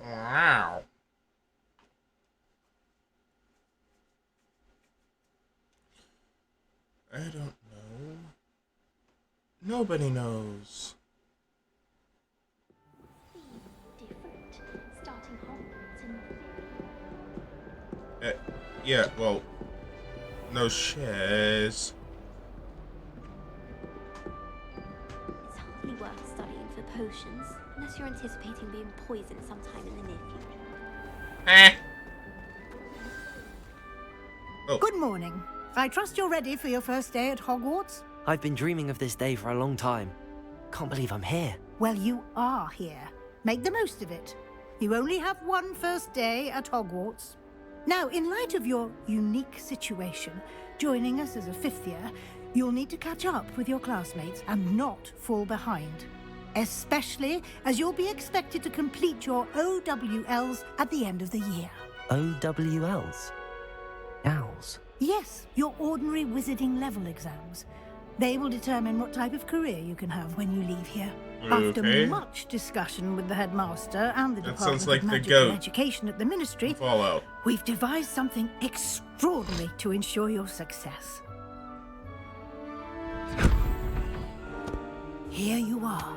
Wow. I don't know. Nobody knows. Different. Starting Hogwarts in Uh, yeah, well, no shares. It's hardly worth studying for potions, unless you're anticipating being poisoned sometime in the near future. Eh. Oh, Good morning. I trust you're ready for your first day at Hogwarts? I've been dreaming of this day for a long time. Can't believe I'm here. Well, you are here. Make the most of it. You only have one first day at Hogwarts. Now, in light of your unique situation, joining us as a fifth year, you'll need to catch up with your classmates and not fall behind. Especially as you'll be expected to complete your OWLs at the end of the year. OWLs? Owls? Yes, your ordinary wizarding level exams. They will determine what type of career you can have when you leave here. okay. After much discussion with the headmaster and the That Department sounds like of the Magical goat. Education at the Ministry, Fallout. we've devised something extraordinary to ensure your success. Here you are.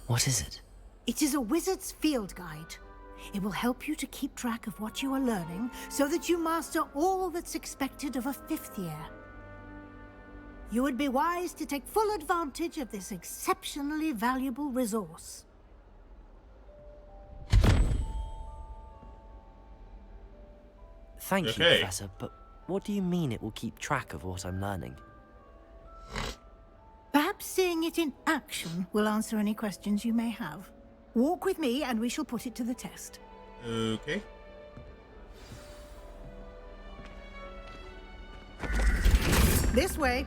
What is it? It is a wizard's field guide. It will help you to keep track of what you are learning so that you master all that's expected of a fifth year. You would be wise to take full advantage of this exceptionally valuable resource. Thank you, Okay. Professor, but what do you mean it will keep track of what I'm learning? Perhaps seeing it in action will answer any questions you may have. Walk with me and we shall put it to the test. Okay. This way.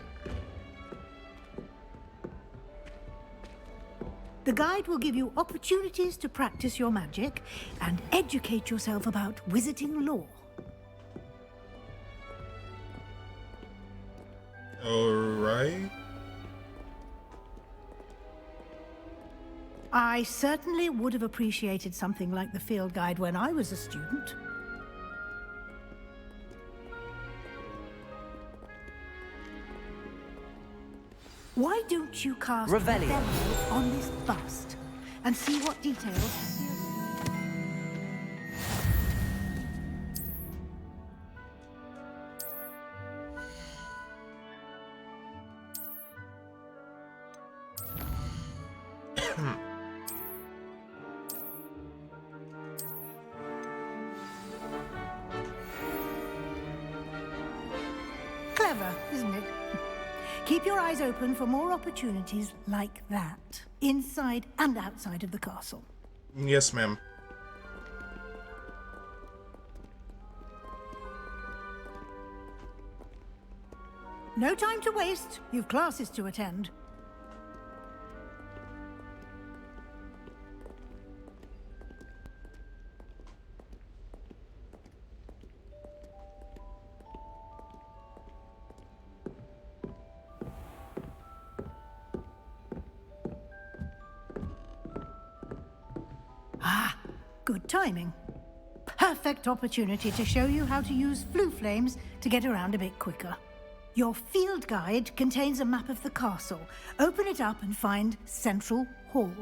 The guide will give you opportunities to practice your magic and educate yourself about wizarding lore. Alright. I certainly would have appreciated something like the field guide when I was a student. Why don't you cast Revelio. Revelio on this bust and see what details... Clever, isn't it? Keep your eyes open for more opportunities like that, inside and outside of the castle. Yes, ma'am. No time to waste. You've classes to attend. Ah, good timing. Perfect opportunity to show you how to use flue flames to get around a bit quicker. Your field guide contains a map of the castle. Open it up and find Central Hall.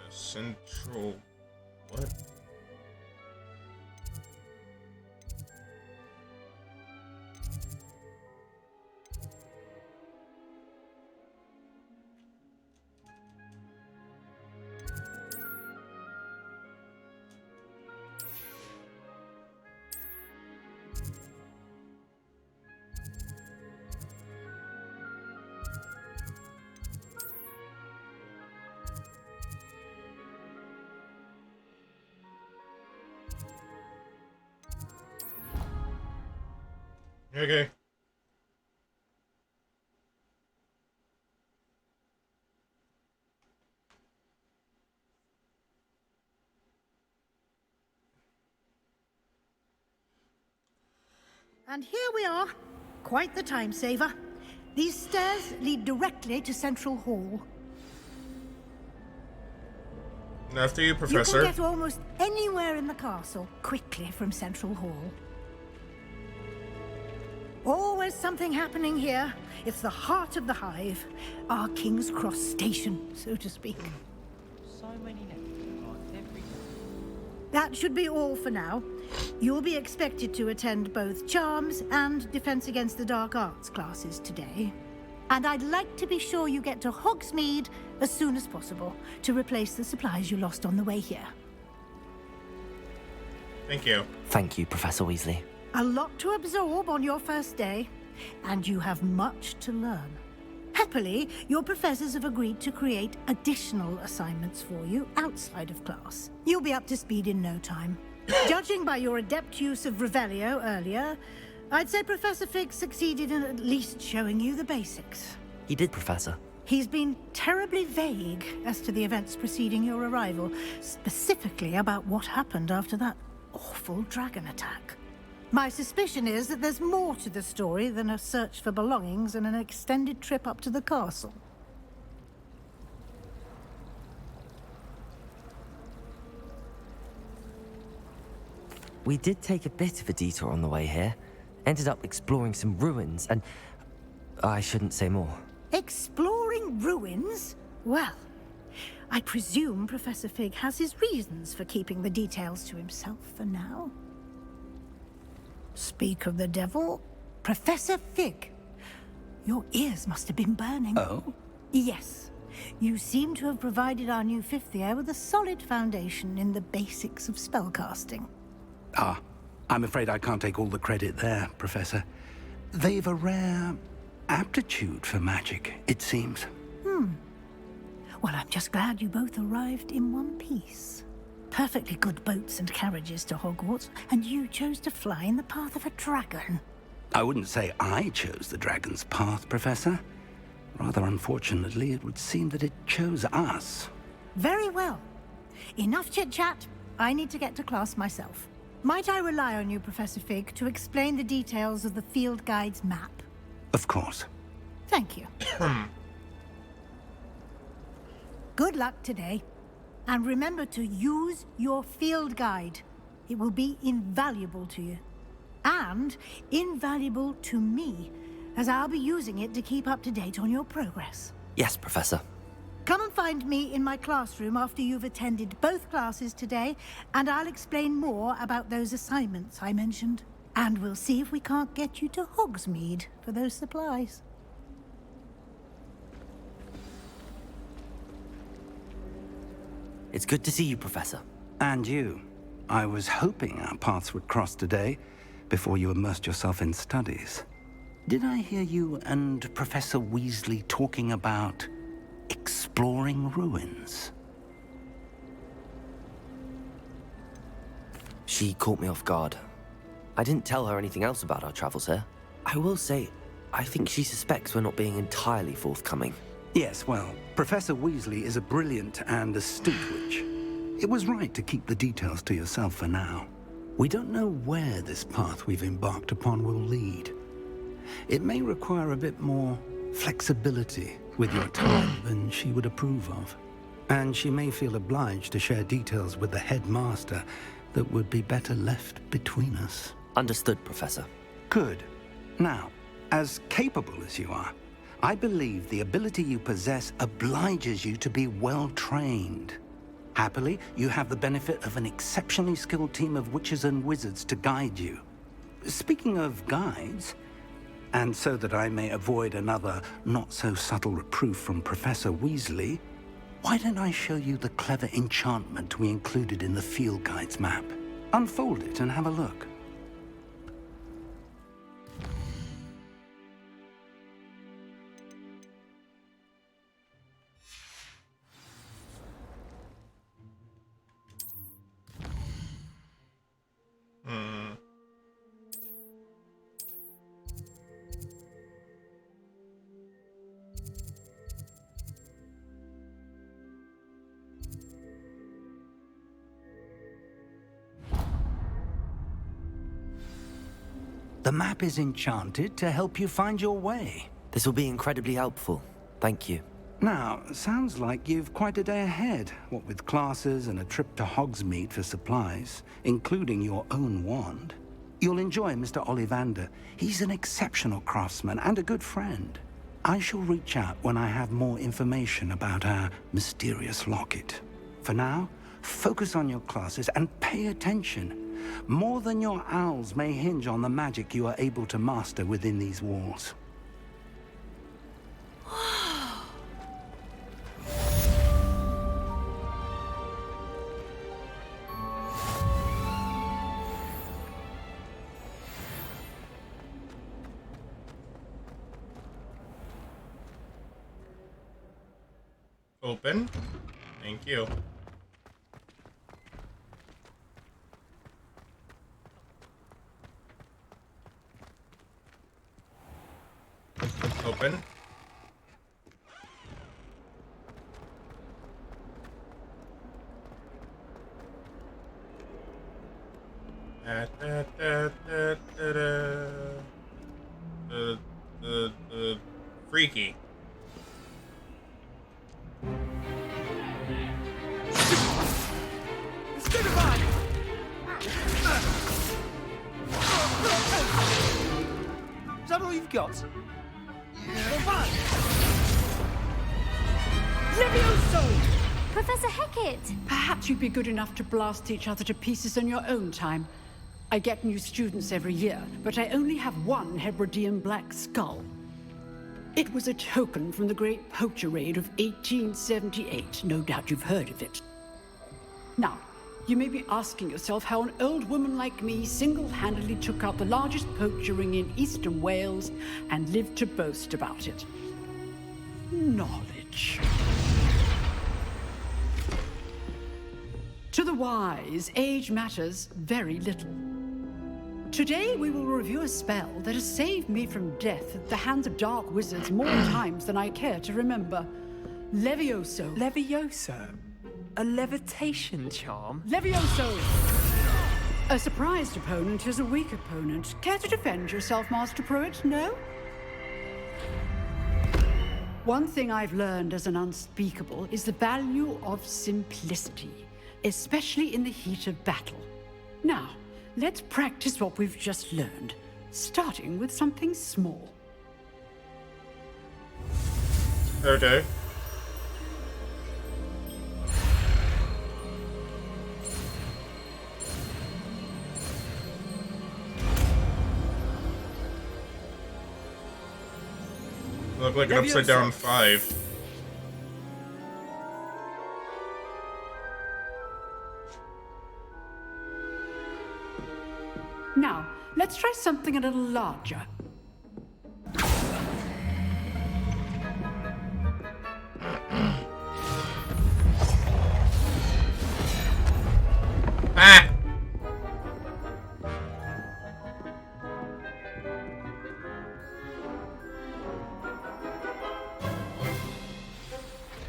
Central. What? Okay. And here we are. Quite the time saver. These stairs lead directly to Central Hall. After you, You Professor. can get almost anywhere in the castle quickly from Central Hall. Always something happening here. It's the heart of the hive. Our King's Cross station, so to speak. So many every. That should be all for now. You'll be expected to attend both Charms and Defense Against the Dark Arts classes today. And I'd like to be sure you get to Hogsmead as soon as possible to replace the supplies you lost on the way here. Thank you. Thank you, Professor Weasley. A lot to absorb on your first day, and you have much to learn. Happily, your professors have agreed to create additional assignments for you outside of class. You'll be up to speed in no time. Judging by your adept use of Revelio earlier, I'd say Professor Fig succeeded in at least showing you the basics. He did, Professor. He's been terribly vague as to the events preceding your arrival, specifically about what happened after that awful dragon attack. My suspicion is that there's more to the story than a search for belongings and an extended trip up to the castle. We did take a bit of a detour on the way here. Ended up exploring some ruins and... I shouldn't say more. Exploring ruins? Well, I presume Professor Fig has his reasons for keeping the details to himself for now. Speak of the devil, Professor Fig. Your ears must have been burning. Oh? Yes. You seem to have provided our new fifth year with a solid foundation in the basics of spellcasting. Ah, I'm afraid I can't take all the credit there, Professor. They've a rare aptitude for magic, it seems. Well, I'm just glad you both arrived in one piece. Perfectly good boats and carriages to Hogwarts, and you chose to fly in the path of a dragon. I wouldn't say I chose the dragon's path, Professor. Rather unfortunately, it would seem that it chose us. Very well. Enough chit-chat. I need to get to class myself. Might I rely on you, Professor Fig, to explain the details of the field guide's map? Of course. Thank you. Good luck today. And remember to use your field guide. It will be invaluable to you. And invaluable to me, as I'll be using it to keep up to date on your progress. Yes, Professor. Come and find me in my classroom after you've attended both classes today, and I'll explain more about those assignments I mentioned. And we'll see if we can't get you to Hogsmeade for those supplies. It's good to see you, Professor. And you. I was hoping our paths would cross today, before you immersed yourself in studies. Did I hear you and Professor Weasley talking about exploring ruins? She caught me off guard. I didn't tell her anything else about our travels here. I will say, I think she suspects we're not being entirely forthcoming. Yes, well, Professor Weasley is a brilliant and astute witch. It was right to keep the details to yourself for now. We don't know where this path we've embarked upon will lead. It may require a bit more flexibility with your time than she would approve of. And she may feel obliged to share details with the headmaster that would be better left between us. Understood, Professor. Good. Now, as capable as you are, I believe the ability you possess obliges you to be well-trained. Happily, you have the benefit of an exceptionally skilled team of witches and wizards to guide you. Speaking of guides, and so that I may avoid another not-so-subtle reproof from Professor Weasley, why don't I show you the clever enchantment we included in the field guide's map? Unfold it and have a look. The map is enchanted to help you find your way. This will be incredibly helpful. Thank you. Now, sounds like you've quite a day ahead, what with classes and a trip to Hogsmead for supplies, including your own wand. You'll enjoy Mr. Ollivander. He's an exceptional craftsman and a good friend. I shall reach out when I have more information about our mysterious locket. For now, focus on your classes and pay attention. More than your owls may hinge on the magic you are able to master within these walls. Open. Thank you. Open. Da, da, da, da, da, da. Freaky. Is that all you've got? Levioso! Professor Hecat! Perhaps you'd be good enough to blast each other to pieces in your own time. I get new students every year, but I only have one Hebridean black skull. It was a token from the Great Poacher Raid of 1878. No doubt you've heard of it. Now, you may be asking yourself how an old woman like me single-handedly took out the largest poacher ring in eastern Wales and lived to boast about it. Knowledge. To the wise, age matters very little. Today we will review a spell that has saved me from death at the hands of dark wizards more times than I care to remember. Levioso. Levioso? A levitation charm? Levioso! A surprised opponent is a weak opponent. Care to defend yourself, Master Pruitt? No? One thing I've learned as an unspeakable is the value of simplicity, especially in the heat of battle. Now, let's practice what we've just learned, starting with something small. Okay. Look like an upside down 5. Now, let's try something a little larger. Ah!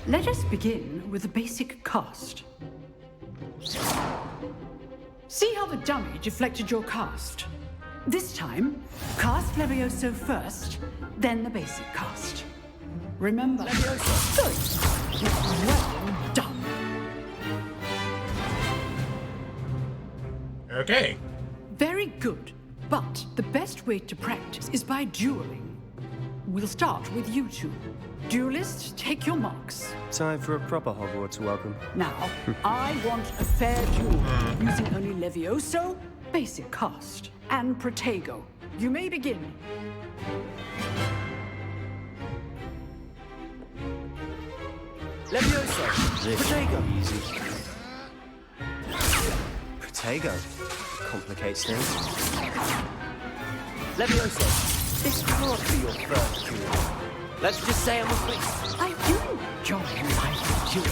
Let us begin with the basic cast. See how the dummy deflected your cast? This time, cast Levioso first, then the basic cast. Remember, Levioso. Good. Well done. Okay. Very good. But the best way to practice is by dueling. We'll start with you two. Duelists, take your marks. Time for a proper Hogwarts welcome. Now, I want a fair duel, using only Levioso, basic cast, and Protego. You may begin. Levioso! Protego! Easy. Protego. Complicates things. Levioso! This can't be your first duel. Let's just say I'm a quick... I do enjoy my duel.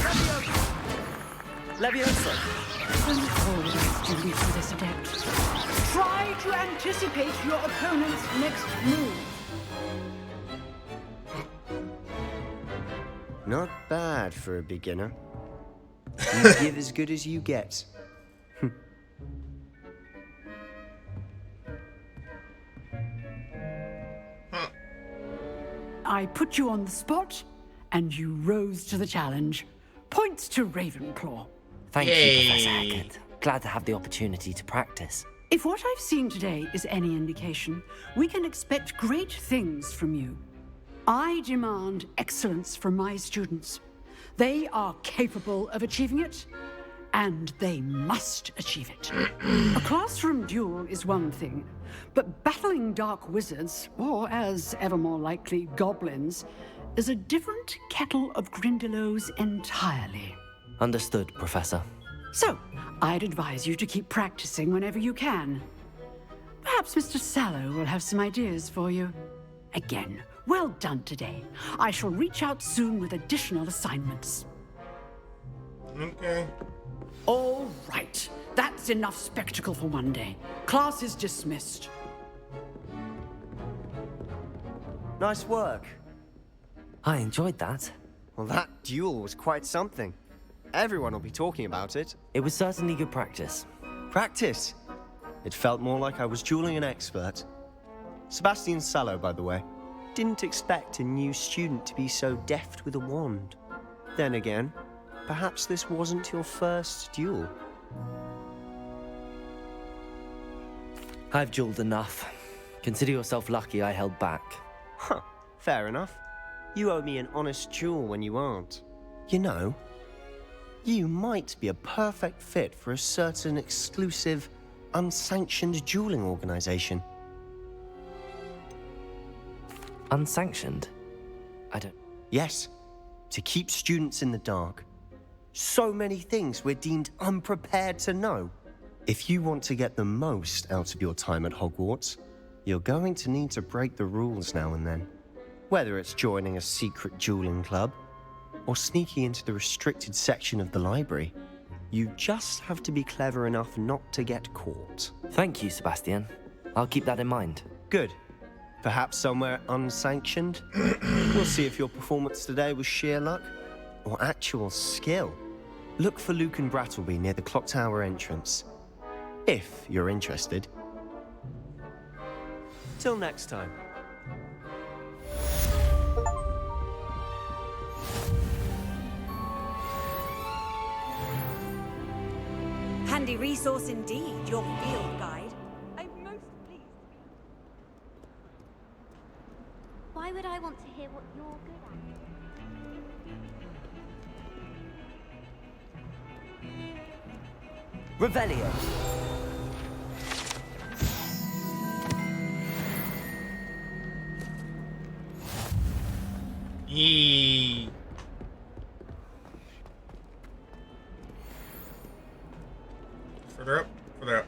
Levioso! Don't always duel for this adept. Try to anticipate your opponent's next move. Not bad for a beginner. You give as good as you get. I put you on the spot, and you rose to the challenge. Points to Ravenclaw. Thank Yay. you, Professor Hackett. Glad to have the opportunity to practice. If what I've seen today is any indication, we can expect great things from you. I demand excellence from my students. They are capable of achieving it, and they must achieve it. A classroom duel is one thing, but battling dark wizards, or as ever more likely, goblins, is a different kettle of Grindylows entirely. Understood, Professor. So, I'd advise you to keep practicing whenever you can. Perhaps Mr. Sallow will have some ideas for you. Again, well done today. I shall reach out soon with additional assignments. Okay. All right. That's enough spectacle for one day. Class is dismissed. Nice work. I enjoyed that. Well, that duel was quite something. Everyone will be talking about it. It was certainly good practice. Practice. It felt more like I was dueling an expert. Sebastian Sallow, by the way. Didn't expect a new student to be so deft with a wand. Then again, perhaps this wasn't your first duel. I've dueled enough. Consider yourself lucky I held back. Huh, fair enough. You owe me an honest duel when you aren't. You know, you might be a perfect fit for a certain exclusive, unsanctioned dueling organization. Unsanctioned? I don't... Yes, to keep students in the dark. So many things we're deemed unprepared to know. If you want to get the most out of your time at Hogwarts, you're going to need to break the rules now and then. Whether it's joining a secret dueling club, or sneaking into the restricted section of the library, you just have to be clever enough not to get caught. Thank you, Sebastian. I'll keep that in mind. Good. Perhaps somewhere unsanctioned? We'll see if your performance today was sheer luck or actual skill. Look for Luke and Brattleby near the clock tower entrance, if you're interested. Till next time. Handy resource indeed, your field guide. I'm most pleased. Why would I want to hear what you're good at? Revelio. Yee. Further up, further up.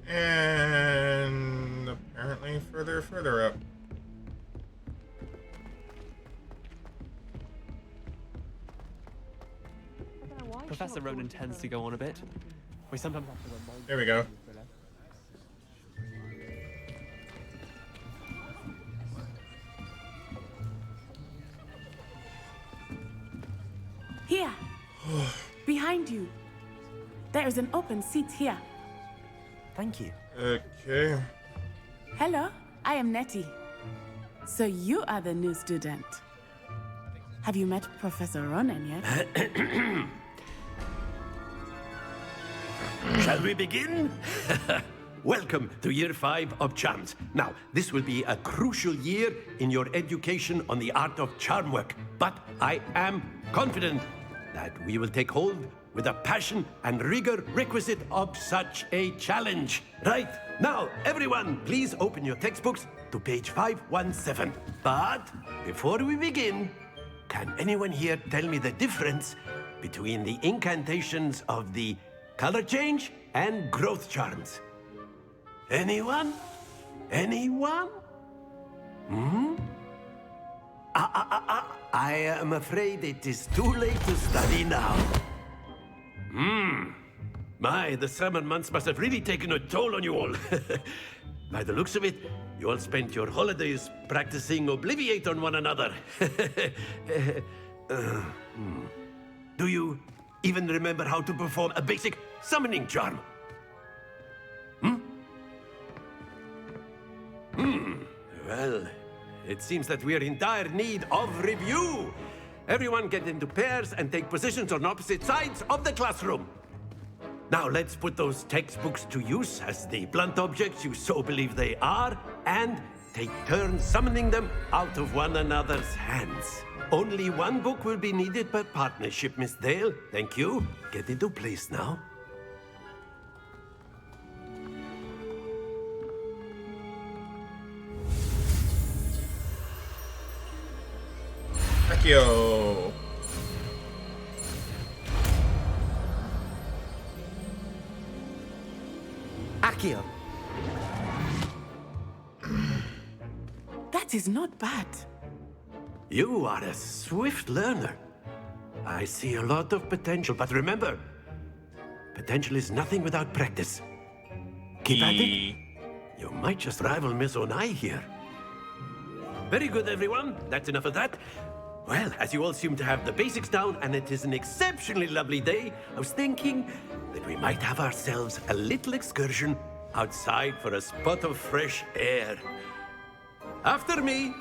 And apparently further up. Professor Ronan tends to go on a bit. We sometimes have to remind There we go. Here. Behind you. There is an open seat here. Thank you. Okay. Hello, I am Nettie. So you are the new student. Have you met Professor Ronan yet? Shall we begin? Welcome to Year 5 of Charms. Now, this will be a crucial year in your education on the art of charm work, but I am confident that we will take hold with the passion and rigor requisite of such a challenge. Right, now, everyone, please open your textbooks to page 517. But before we begin, can anyone here tell me the difference between the incantations of the color change and growth charms? Anyone? Anyone? I am afraid it is too late to study now. My, the summer months must have really taken a toll on you all. By the looks of it, you all spent your holidays practicing Obliviate on one another. Do you even remember how to perform a basic summoning charm? Well, it seems that we are in dire need of review. Everyone get into pairs and take positions on opposite sides of the classroom. Now let's put those textbooks to use as the blunt objects you so believe they are, and take turns summoning them out of one another's hands. Only one book will be needed per partnership, Miss Dale. Thank you. Get into place now. Accio. Accio. That is not bad. You are a swift learner. I see a lot of potential, but remember, potential is nothing without practice. Keep at it. You might just rival Miss Onai here. Very good, everyone. That's enough of that. Well, as you all seem to have the basics down, and it is an exceptionally lovely day, I was thinking that we might have ourselves a little excursion outside for a spot of fresh air. After me.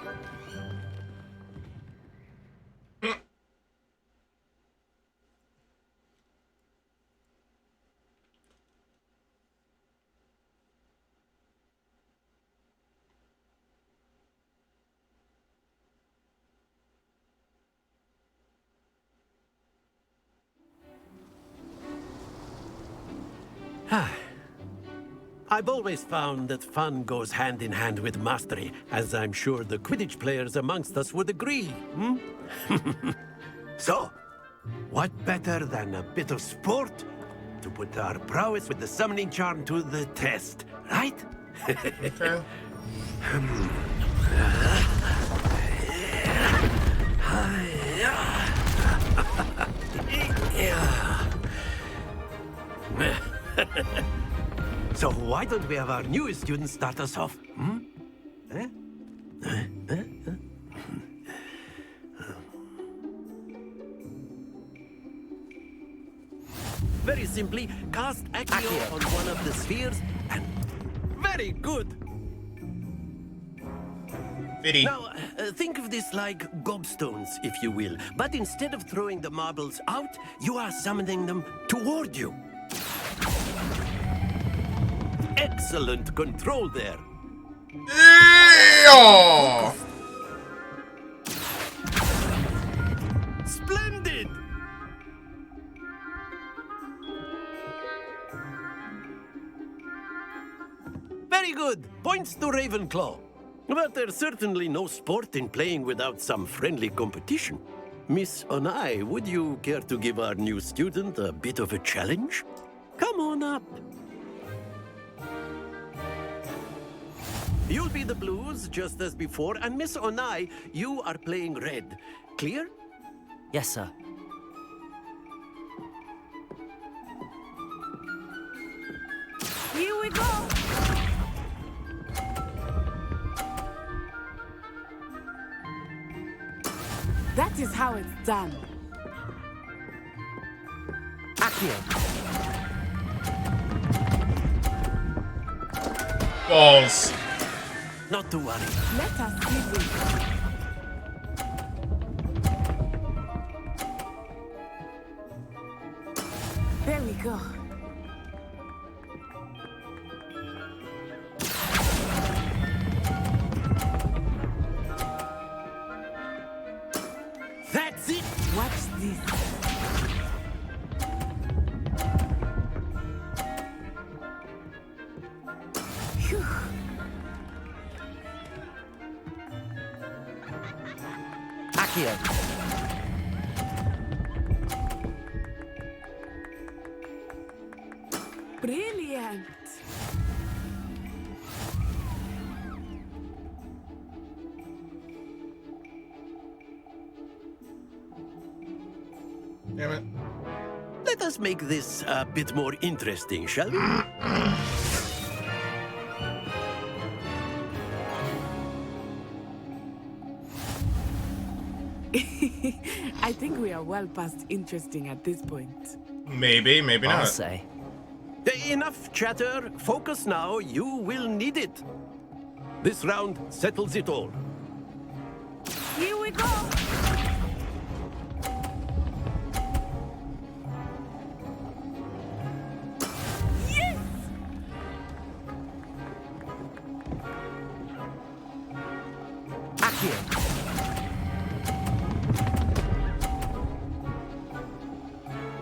I've always found that fun goes hand in hand with mastery, as I'm sure the Quidditch players amongst us would agree. So, what better than a bit of sport to put our prowess with the summoning charm to the test, right? Okay. So why don't we have our newest student start us off? Very simply, cast Accio on one of the spheres, and very good. Now, think of this like gobstones, if you will. But instead of throwing the marbles out, you are summoning them toward you. Excellent control there. Yeah! Splendid! Very good. Points to Ravenclaw. But there's certainly no sport in playing without some friendly competition. Miss Onai, would you care to give our new student a bit of a challenge? Come on up. You'll be the blues, just as before, and Miss Onai, you are playing red. Clear? Yes, sir. Here we go. That is how it's done. Accio. Balls. Not to worry. Let us see this. There we go. That's it! Watch this. Phew. Accio. Brilliant. Damn it. Let us make this a bit more interesting, shall we? I think we are well past interesting at this point. Maybe, maybe I'll not. say. Enough chatter. Focus now. You will need it. This round settles it all. Here we go! Yes! Accio.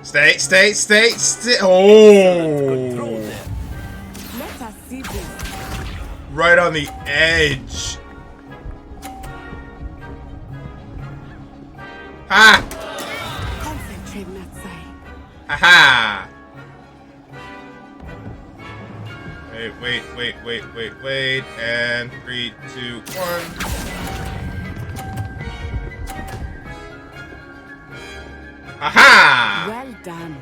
Stay. Oh! Let us see this. Right on the edge. Ah! Concentrate, Natsai. Haha! Wait. And 3, 2, 1. Aha! Well done.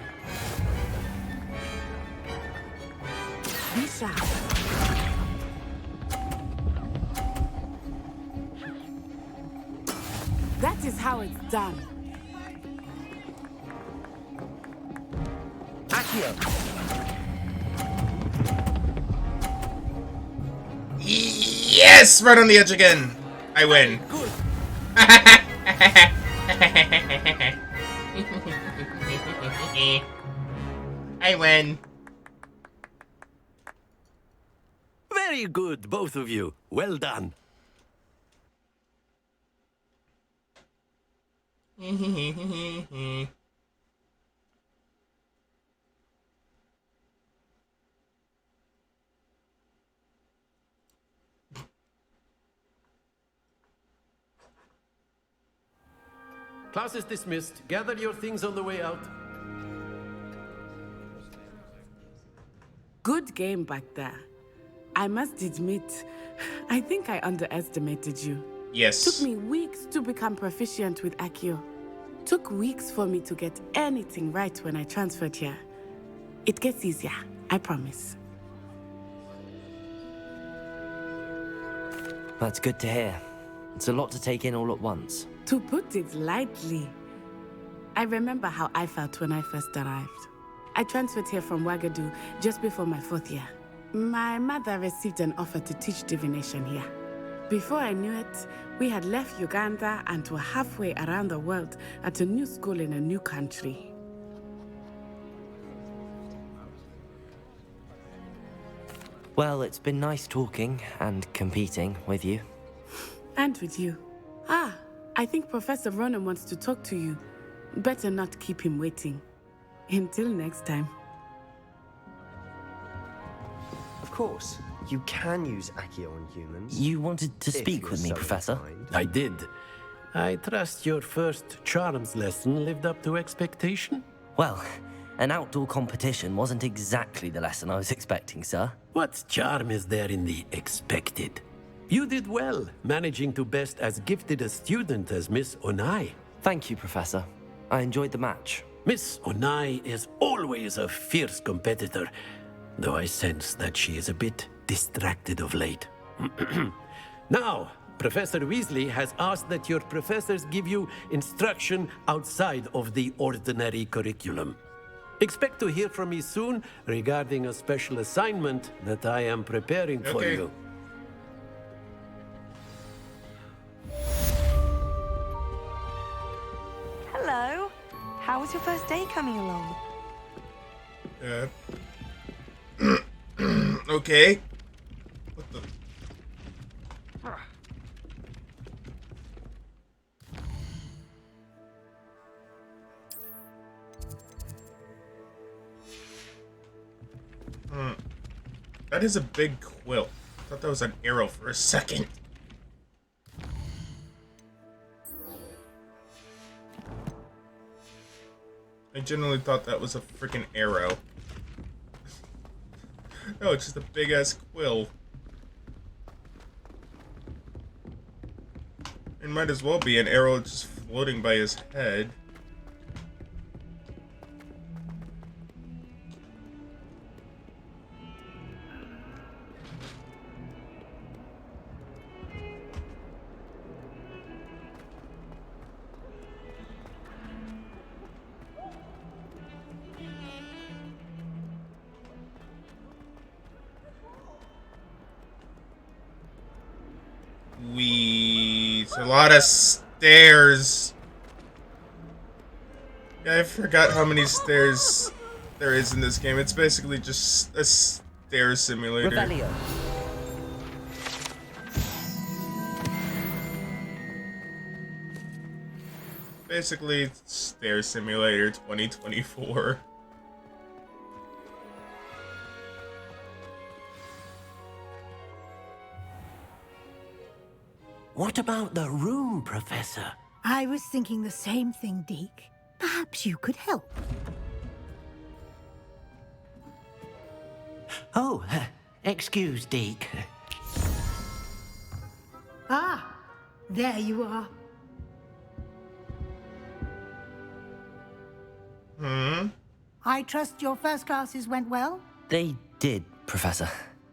Be sharp. That is how it's done. Accio. Yes! Right on the edge again. I win. Good. I win. Very good, both of you. Well done. Class is dismissed. Gather your things on the way out. Good game back there. I must admit, I think I underestimated you. Yes. Took me weeks to become proficient with Accio. Took weeks for me to get anything right when I transferred here. It gets easier, I promise. That's good to hear. It's a lot to take in all at once. To put it lightly, I remember how I felt when I first arrived. I transferred here from Wagadu just before my 4th year. My mother received an offer to teach divination here. Before I knew it, we had left Uganda and were halfway around the world at a new school in a new country. Well, it's been nice talking and competing with you. And with you. Ah, I think Professor Ronan wants to talk to you. Better not keep him waiting. Until next time. Of course, you can use Accio on humans. You wanted to if speak you're with me, so Professor? inclined. I did. I trust your first charms lesson lived up to expectation. Well, an outdoor competition wasn't exactly the lesson I was expecting, sir. What charm is there in the expected? You did well, managing to best as gifted a student as Miss Onai. Thank you, Professor. I enjoyed the match. Miss Onai is always a fierce competitor, though I sense that she is a bit distracted of late. Now, Professor Weasley has asked that your professors give you instruction outside of the ordinary curriculum. Expect to hear from me soon regarding a special assignment that I am preparing for you. Hello. How was your first day coming along? Okay. What the? That is a big quilt. I thought that was an arrow for a second. I genuinely thought that was a freaking arrow. No, it's just a big ass quill. It might as well be an arrow just floating by his head. Sweet. A lot of stairs. Yeah, I forgot how many stairs there is in this game. It's basically just a stair simulator. Revelio. Basically, Stair Simulator 2024. What about the room, Professor? I was thinking the same thing, Deke. Perhaps you could help. Oh, excuse, Deke. Ah, there you are. I trust your first classes went well? They did, Professor.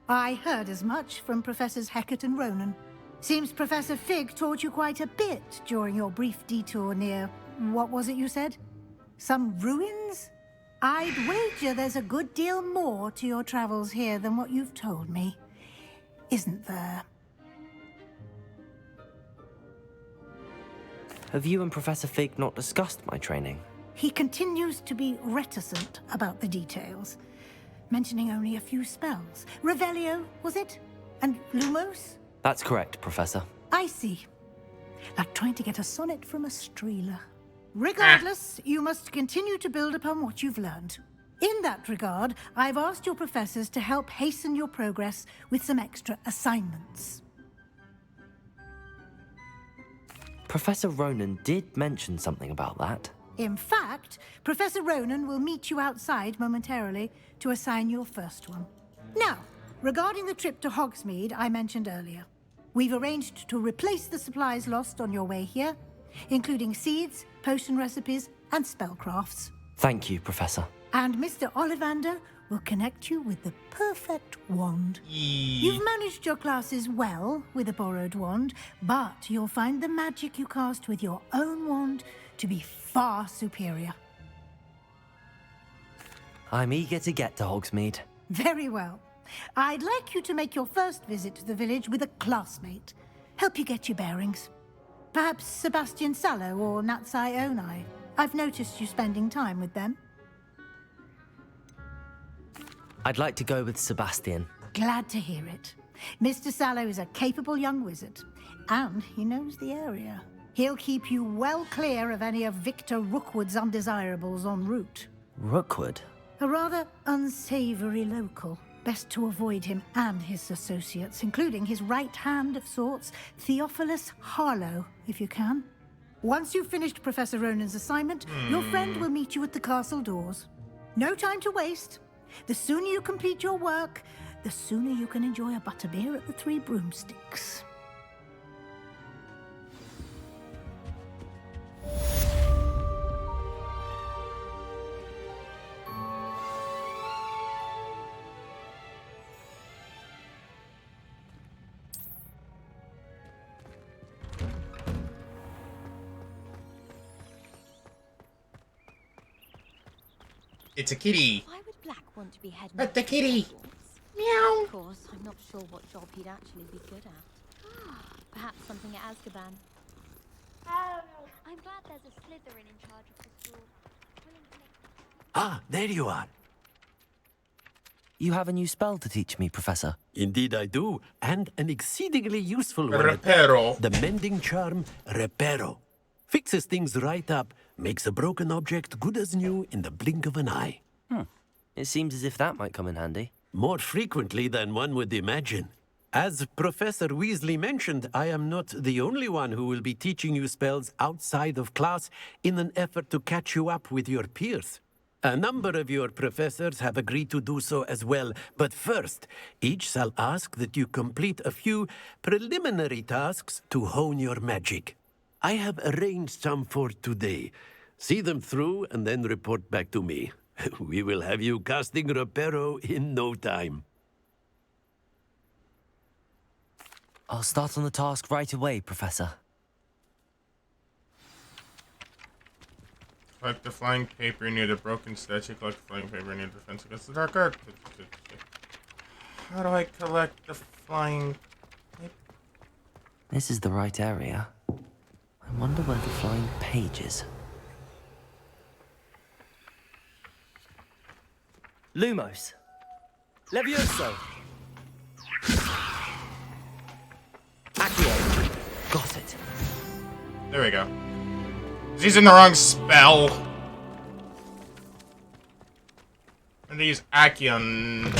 I heard as much from Professors Hecat and Ronan. Seems Professor Fig taught you quite a bit during your brief detour near... what was it you said? Some ruins? I'd wager there's a good deal more to your travels here than what you've told me. Isn't there? Have you and Professor Fig not discussed my training? He continues to be reticent about the details, mentioning only a few spells. Revelio, was it? And Lumos? That's correct, Professor. I see. Like trying to get a sonnet from a streeler. Regardless, you must continue to build upon what you've learned. In that regard, I've asked your professors to help hasten your progress with some extra assignments. Professor Ronan did mention something about that. In fact, Professor Ronan will meet you outside momentarily to assign your first one. Now, regarding the trip to Hogsmead I mentioned earlier, we've arranged to replace the supplies lost on your way here, including seeds, potion recipes, and spellcrafts. Thank you, Professor. And Mr. Ollivander will connect you with the perfect wand. You've managed your classes well with a borrowed wand, but you'll find the magic you cast with your own wand to be far superior. I'm eager to get to Hogsmeade. Very well. I'd like you to make your first visit to the village with a classmate. Help you get your bearings. Perhaps Sebastian Sallow or Natsai Onai. I've noticed you spending time with them. I'd like to go with Sebastian. Glad to hear it. Mr. Sallow is a capable young wizard, and he knows the area. He'll keep you well clear of any of Victor Rookwood's undesirables en route. Rookwood? A rather unsavory local. Best to avoid him and his associates, including his right hand of sorts, Theophilus Harlow, if you can. Once you've finished Professor Ronan's assignment, your friend will meet you at the castle doors. No time to waste. The sooner you complete your work, the sooner you can enjoy a butterbeer at the Three Broomsticks. It's a kitty. Why would Black want to be head At the kitty. Meow. Of course, I'm not sure what job he'd actually be good at. Perhaps something at Azkaban. I'm glad there's a Slytherin in charge of the school. Ah, there you are. You have a new spell to teach me, Professor. Indeed I do, and an exceedingly useful one. Reparo. The mending charm, Reparo. Fixes things right up, makes a broken object good as new in the blink of an eye. It seems as if that might come in handy. More frequently than one would imagine. As Professor Weasley mentioned, I am not the only one who will be teaching you spells outside of class in an effort to catch you up with your peers. A number of your professors have agreed to do so as well, but first, each shall ask that you complete a few preliminary tasks to hone your magic. I have arranged some for today. See them through and then report back to me. We will have you casting Reparo in no time. I'll start on the task right away, Professor. Collect the flying paper near the broken statue. Collect the flying paper near the defense against the dark art. How do I collect the flying paper? This is the right area. I wonder where the flying page is. Lumos. Levioso. Accio. Got it. There we go. He's using the wrong spell. And they use Accio,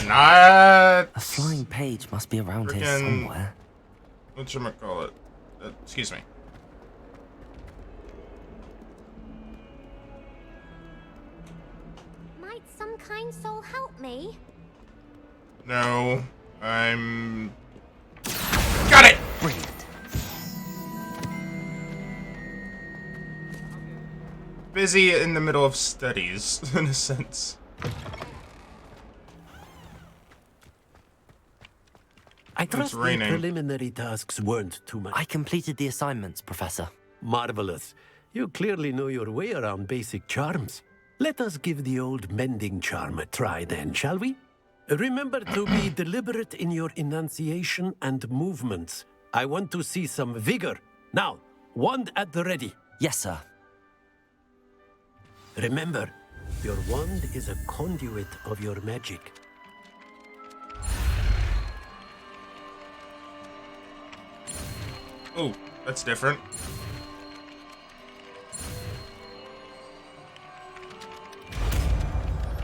not... A flying page must be around here somewhere. Whatchamacallit? Excuse me. Might some kind soul help me? No, I'm... Got it! Brilliant. Busy in the middle of studies, in a sense. I trust the preliminary tasks weren't too much. I completed the assignments, Professor. Marvelous. You clearly know your way around basic charms. Let us give the old mending charm a try then, shall we? Remember to be deliberate in your enunciation and movements. I want to see some vigor. Now, wand at the ready. Yes, sir. Remember, your wand is a conduit of your magic. Oh, that's different.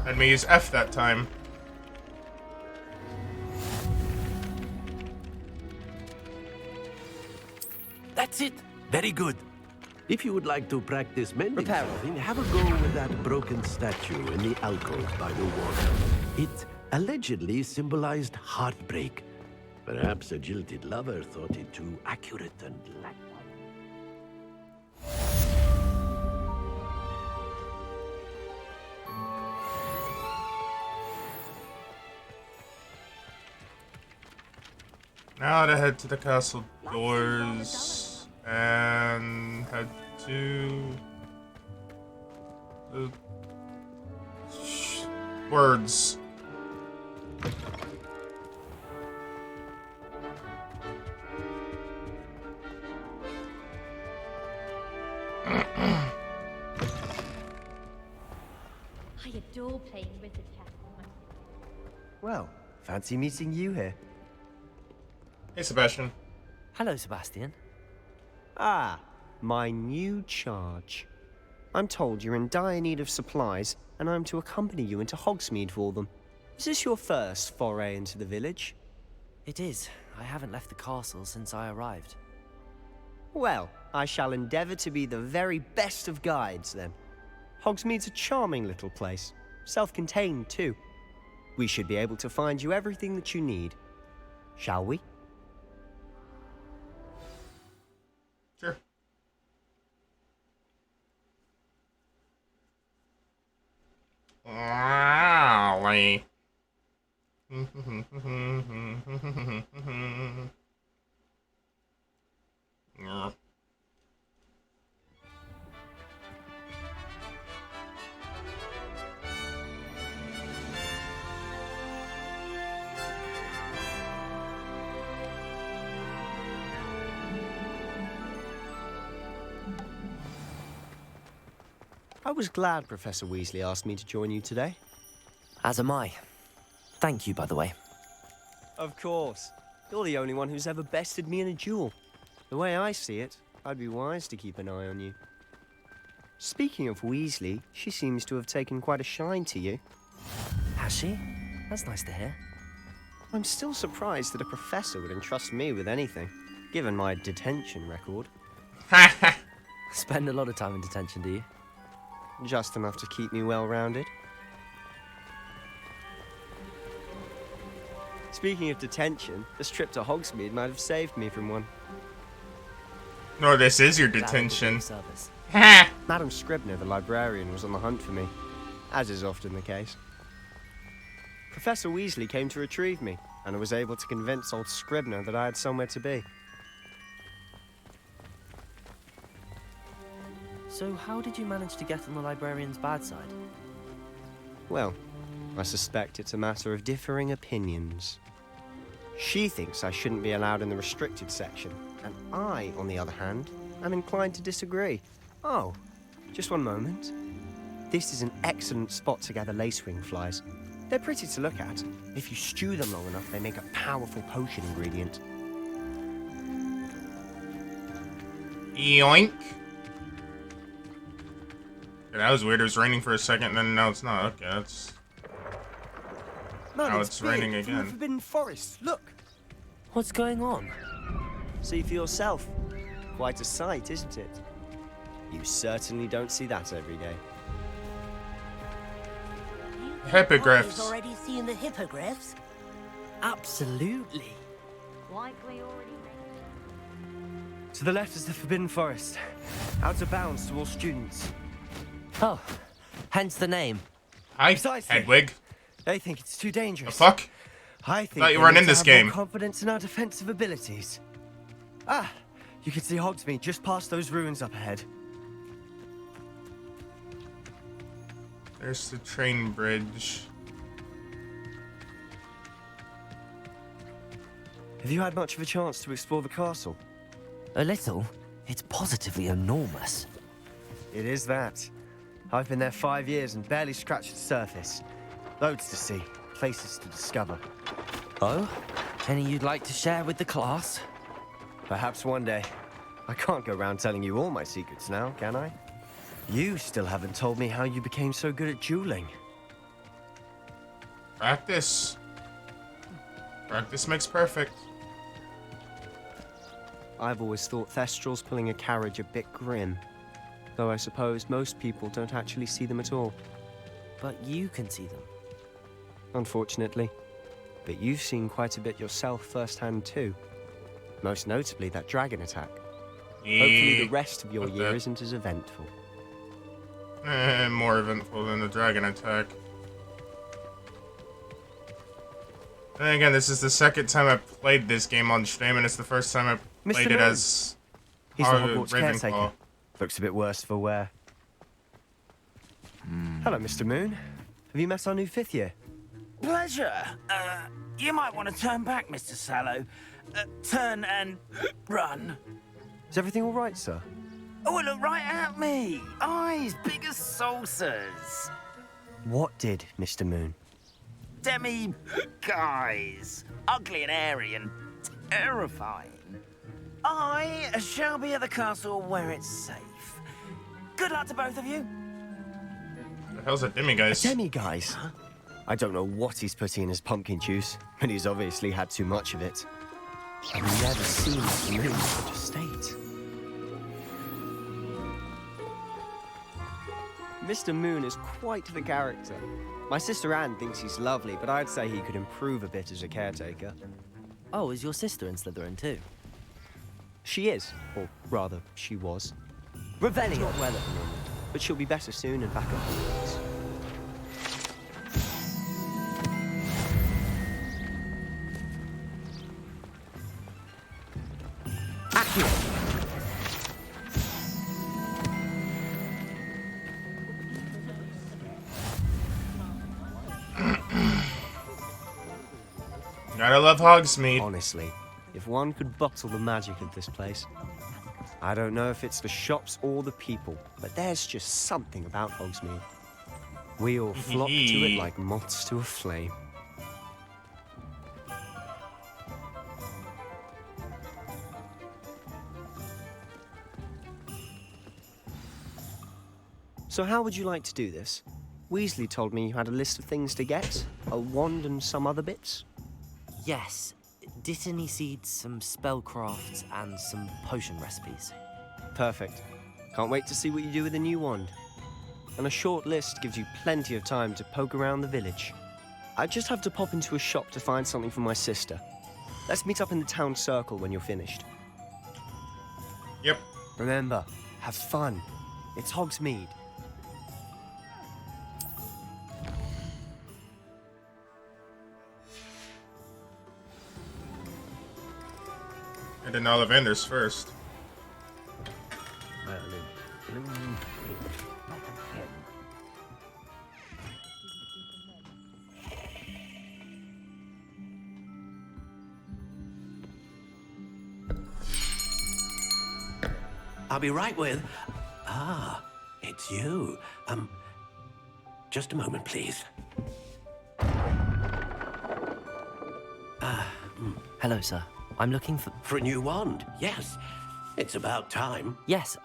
Had me use F that time. That's it. Very good. If you would like to practice mending something, have a go with that broken statue in the alcove by the water. It allegedly symbolized heartbreak. Perhaps a jilted lover thought it too accurate and lacked. Now to head to the castle doors and head to the words. I adore playing wizard chess. Well, fancy meeting you here. Hey, Sebastian. Hello, Sebastian. Ah, my new charge. I'm told you're in dire need of supplies, and I'm to accompany you into Hogsmead for them. Is this your first foray into the village? It is. I haven't left the castle since I arrived. Well, I shall endeavor to be the very best of guides, then. Hogsmead's a charming little place. Self-contained, too. We should be able to find you everything that you need. Shall we? Sure. Wowee. Yeah. I was glad Professor Weasley asked me to join you today. As am I. Thank you, by the way. Of course. You're the only one who's ever bested me in a duel. The way I see it, I'd be wise to keep an eye on you. Speaking of Weasley, she seems to have taken quite a shine to you. Has she? That's nice to hear. I'm still surprised that a professor would entrust me with anything, given my detention record. Spend a lot of time in detention, do you? Just enough to keep me well-rounded. Speaking of detention, this trip to Hogsmeade might have saved me from one. No, this is your detention. Madam Scribner, the librarian, was on the hunt for me, as is often the case. Professor Weasley came to retrieve me, and I was able to convince old Scribner that I had somewhere to be. So how did you manage to get on the librarian's bad side? Well, I suspect it's a matter of differing opinions. She thinks I shouldn't be allowed in the restricted section, And I, on the other hand, am inclined to disagree. Oh, just one moment. This is an excellent spot to gather lacewing flies. They're pretty to look at. If you stew them long enough, they make a powerful potion ingredient. Yoink. Yeah, that was weird. It was raining for a second, and then now it's not. Okay, that's... Now it's raining From the again. Forbidden Forest. Look. What's going on? See for yourself. Quite a sight, isn't it? You certainly don't see that every day. Hippogriffs. Already seen the hippogriffs? Absolutely. Like we already To the left is the Forbidden Forest. Out of bounds to all students. Oh, hence the name. Hi, Precisely. Hedwig. They think it's too dangerous. The fuck? I think Thought you we weren't need in to this have more game. confidence in our defensive abilities. Ah, you can see Hogsmead just past those ruins up ahead. There's the train bridge. Have you had much of a chance to explore the castle? A little. It's positively enormous. It is that. I've been there 5 years and barely scratched the surface. Loads to see, places to discover. Oh? Any you'd like to share with the class? Perhaps one day. I can't go around telling you all my secrets now, can I? You still haven't told me how you became so good at dueling. Practice. Practice makes perfect. I've always thought Thestrals pulling a carriage a bit grim. Though I suppose most people don't actually see them at all. But you can see them. Unfortunately. But you've seen quite a bit yourself firsthand too. Most notably that dragon attack. Hopefully the rest of your year isn't as eventful. More eventful than the dragon attack. And again, this is the second time I've played this game on stream, and it's the first time I played it as He's the Hogwarts caretaker. Ravenclaw. Looks a bit worse for wear. Hello, Mr. Moon. Have you met our new 5th year? Pleasure. You might want to turn back, Mr. Sallow. Turn and run. Is everything all right, sir? Oh, look right at me. Eyes big as saucers. What did, Mr. Moon? Demi guys. Ugly and airy and terrifying. I shall be at the castle where it's safe. Good luck to both of you. The hell's a demiguise? A demiguise? I don't know what he's putting in his pumpkin juice, but he's obviously had too much of it. I've never seen Mr. Moon in such a state. Mr. Moon is quite the character. My sister Anne thinks he's lovely, but I'd say he could improve a bit as a caretaker. Oh, is your sister in Slytherin too? She is, or rather, she was. Revelio. Not well at the moment, but she'll be better soon and back up the works. Gotta love Hogsmeade. Honestly, if one could bottle the magic of this place. I don't know if it's the shops or the people, but there's just something about Hogsmeade. We all flock to it like moths to a flame. So how would you like to do this? Weasley told me you had a list of things to get, a wand and some other bits. Yes. Dittany seeds, some spellcrafts, and some potion recipes. Perfect. Can't wait to see what you do with the new wand. And a short list gives you plenty of time to poke around the village. I just have to pop into a shop to find something for my sister. Let's meet up in the town circle when you're finished. Yep. Remember, have fun. It's Hogsmeade. And then Ollivanders first. I'll be right with... Ah, it's you. Just a moment, please. Hello, sir. I'm looking for... For a new wand, yes. It's about time. Yes,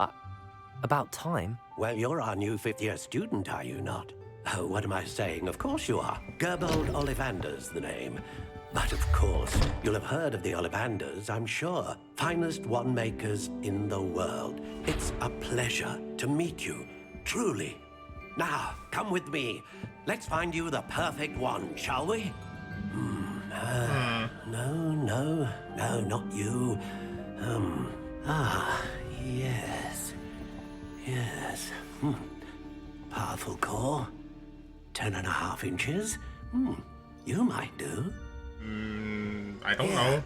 about time? Well, you're our new fifth-year student, are you not? Oh, what am I saying? Of course you are. Gerbold Ollivander's the name. But of course, you'll have heard of the Ollivanders, I'm sure. Finest wand makers in the world. It's a pleasure to meet you, truly. Now, come with me. Let's find you the perfect wand, shall we? No, not you. Yes. Yes. Powerful core. 10.5 inches. You might do. I don't know.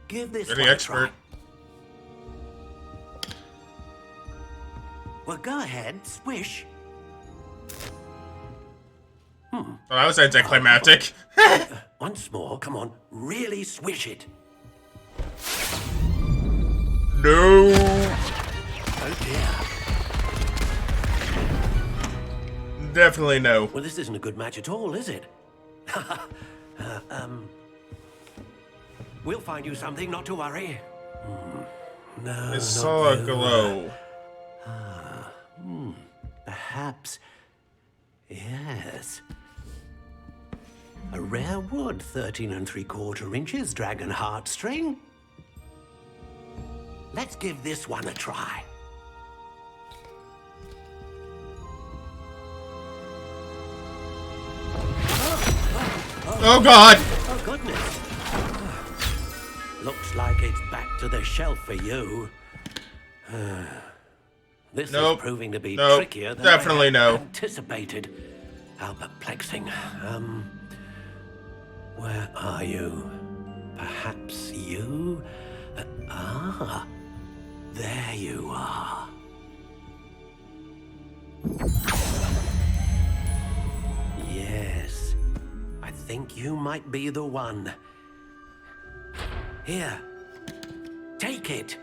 Give this You're one the a expert. try. Well, go ahead, swish. Oh, that was anticlimactic. Once more, come on, really swish it. No. Oh dear. Definitely no. Well, this isn't a good match at all, is it? We'll find you something, not to worry. No, I not saw a you. glow. Perhaps. Yes. A rare wood, 13 3/4 inches, dragon heartstring. Let's give this one a try. Oh God! Oh goodness. Looks like it's back to the shelf for you. This is proving to be trickier than definitely I had anticipated. How perplexing. Where are you? Perhaps you? There you are. Yes, I think you might be the one. Here, take it.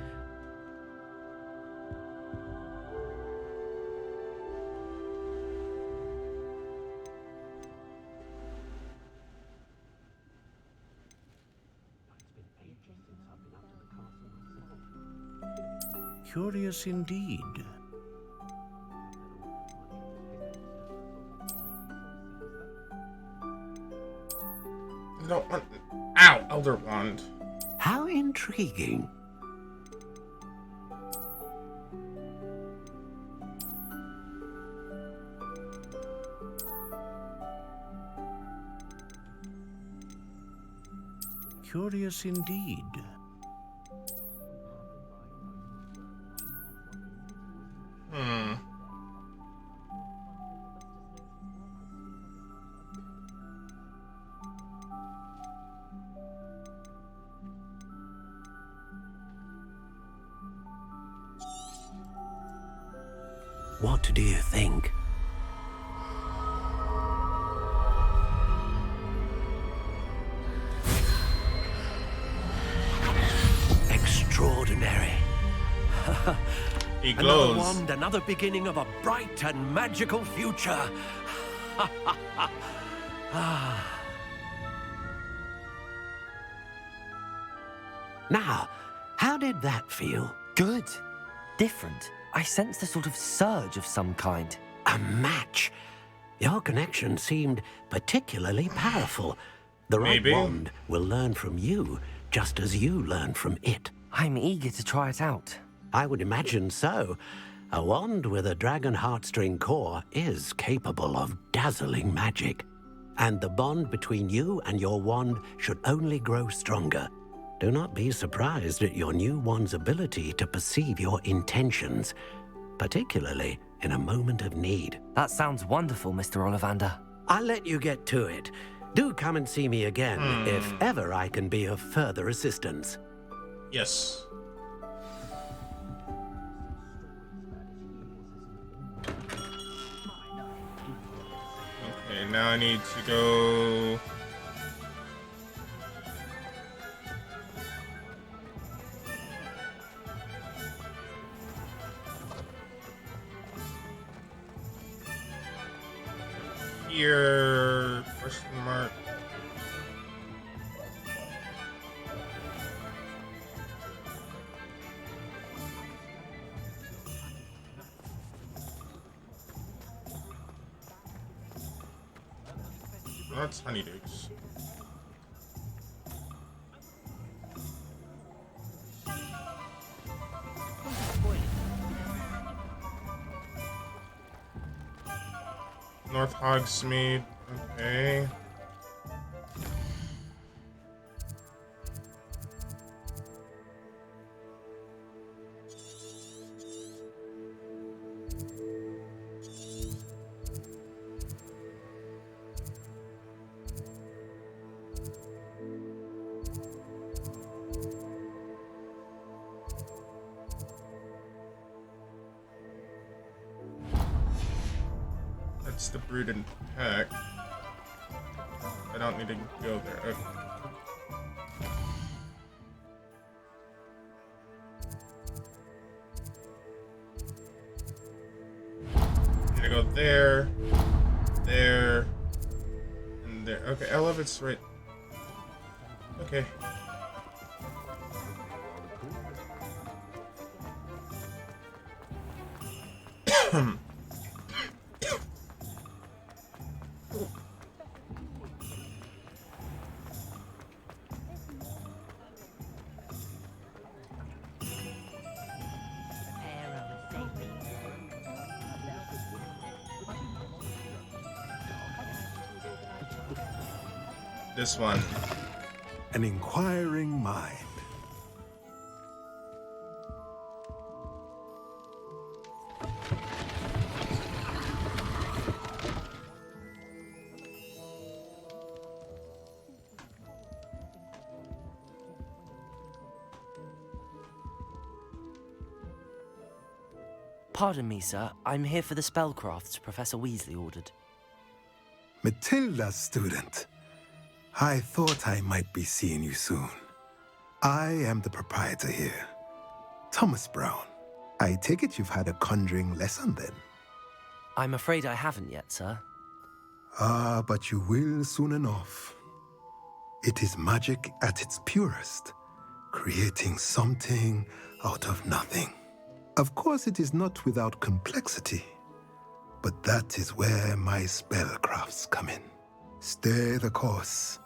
Curious indeed. No. Ow! Elder Wand. How intriguing. Curious indeed. What do you think? Extraordinary. He Another glows. wand, another beginning of a bright and magical future. Now, how did that feel? Good. Different. I sensed a sort of surge of some kind. A match. Your connection seemed particularly powerful. The right Maybe. wand will learn from you, just as you learn from it. I'm eager to try it out. I would imagine so. A wand with a dragon heartstring core is capable of dazzling magic. And the bond between you and your wand should only grow stronger. Do not be surprised at your new wand's ability to perceive your intentions, particularly in a moment of need. That sounds wonderful, Mr. Ollivander. I'll let you get to it. Do come and see me again if ever I can be of further assistance. Yes. Okay, now I need to go... here? Question mark. Oh, that's honeydukes. North Hogsmead. Okay. That's the Brooded Pack. I don't need to go there. Okay. I'm gonna go there, there, and there. Okay, I love it's right. Okay. This one. An inquiring mind. Pardon me, sir. I'm here for the spellcrafts Professor Weasley ordered. Matilda's student. I thought I might be seeing you soon. I am the proprietor here, Thomas Brown. I take it you've had a conjuring lesson then? I'm afraid I haven't yet, sir. Ah, but you will soon enough. It is magic at its purest, creating something out of nothing. Of course, it is not without complexity, but that is where my spellcrafts come in. Stay the course,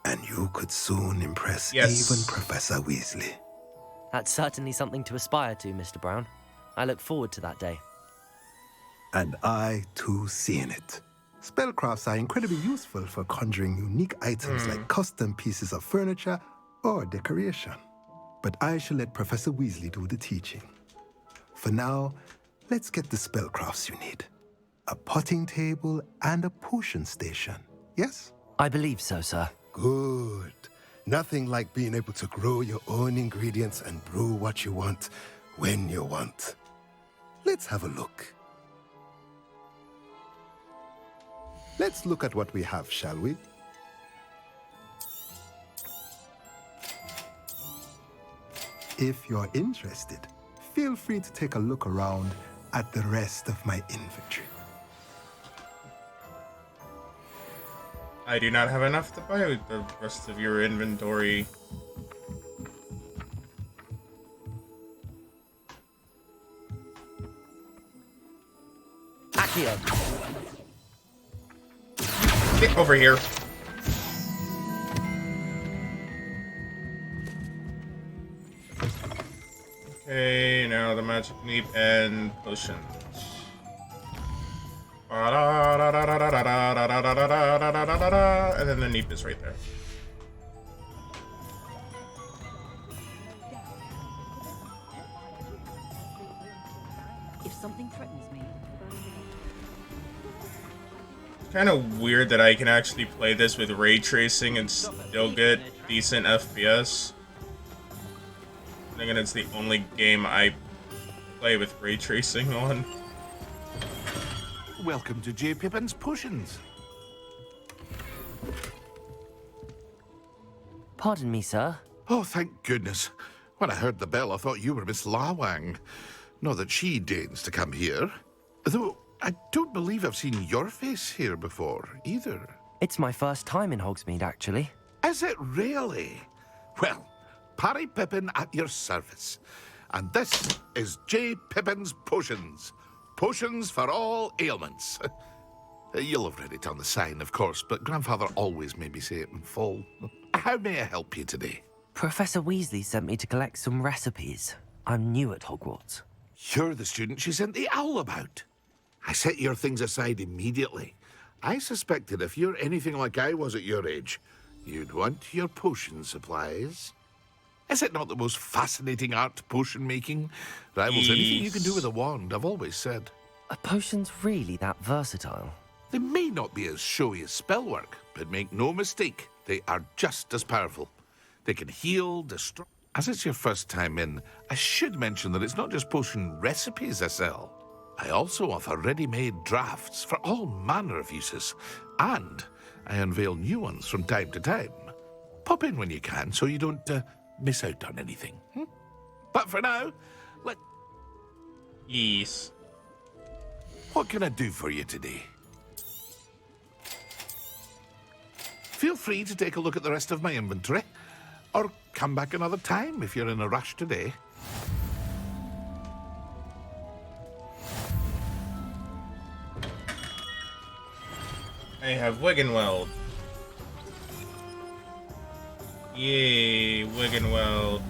and you could soon impress even Professor Weasley. That's certainly something to aspire to, Mr. Brown. I look forward to that day. And I, too, seeing it. Spellcrafts are incredibly useful for conjuring unique items like custom pieces of furniture or decoration. But I shall let Professor Weasley do the teaching. For now, let's get the spellcrafts you need. A potting table and a potion station, yes? I believe so, sir. Good. Nothing like being able to grow your own ingredients and brew what you want when you want. Let's have a look. Let's look at what we have, shall we? If you're interested, feel free to take a look around at the rest of my inventory. I do not have enough to buy with the rest of your inventory. Accio. Get over here. Okay, now the magic leap and potion. And then the neep is right there. If something threatens me, Kind of weird that I can actually play this with ray tracing and still get decent FPS. I think it's the only game I play with ray tracing on. Welcome to J. Pippin's Potions. Pardon me, sir. Oh, thank goodness. When I heard the bell, I thought you were Miss Lawang. Not that she deigns to come here. Though, I don't believe I've seen your face here before, either. It's my first time in Hogsmeade, actually. Is it really? Well, Parry Pippin at your service. And this is J. Pippin's Potions. Potions for all ailments. You'll have read it on the sign, of course, but Grandfather always made me say it in full. How may I help you today? Professor Weasley sent me to collect some recipes. I'm new at Hogwarts. You're the student she sent the owl about. I set your things aside immediately. I suspected if you're anything like I was at your age, you'd want your potion supplies. Is it not the most fascinating art, potion making? Rivals anything you can do with a wand, I've always said. Are potions really that versatile? They may not be as showy as spellwork, but make no mistake, they are just as powerful. They can heal, destroy... As it's your first time in, I should mention that it's not just potion recipes I sell. I also offer ready-made drafts for all manner of uses, and I unveil new ones from time to time. Pop in when you can so you don't miss out on anything. But for now, Yes. What can I do for you today? Feel free to take a look at the rest of my inventory, or come back another time if you're in a rush today. I have Wiggenweld. Yay, Wiggenweld.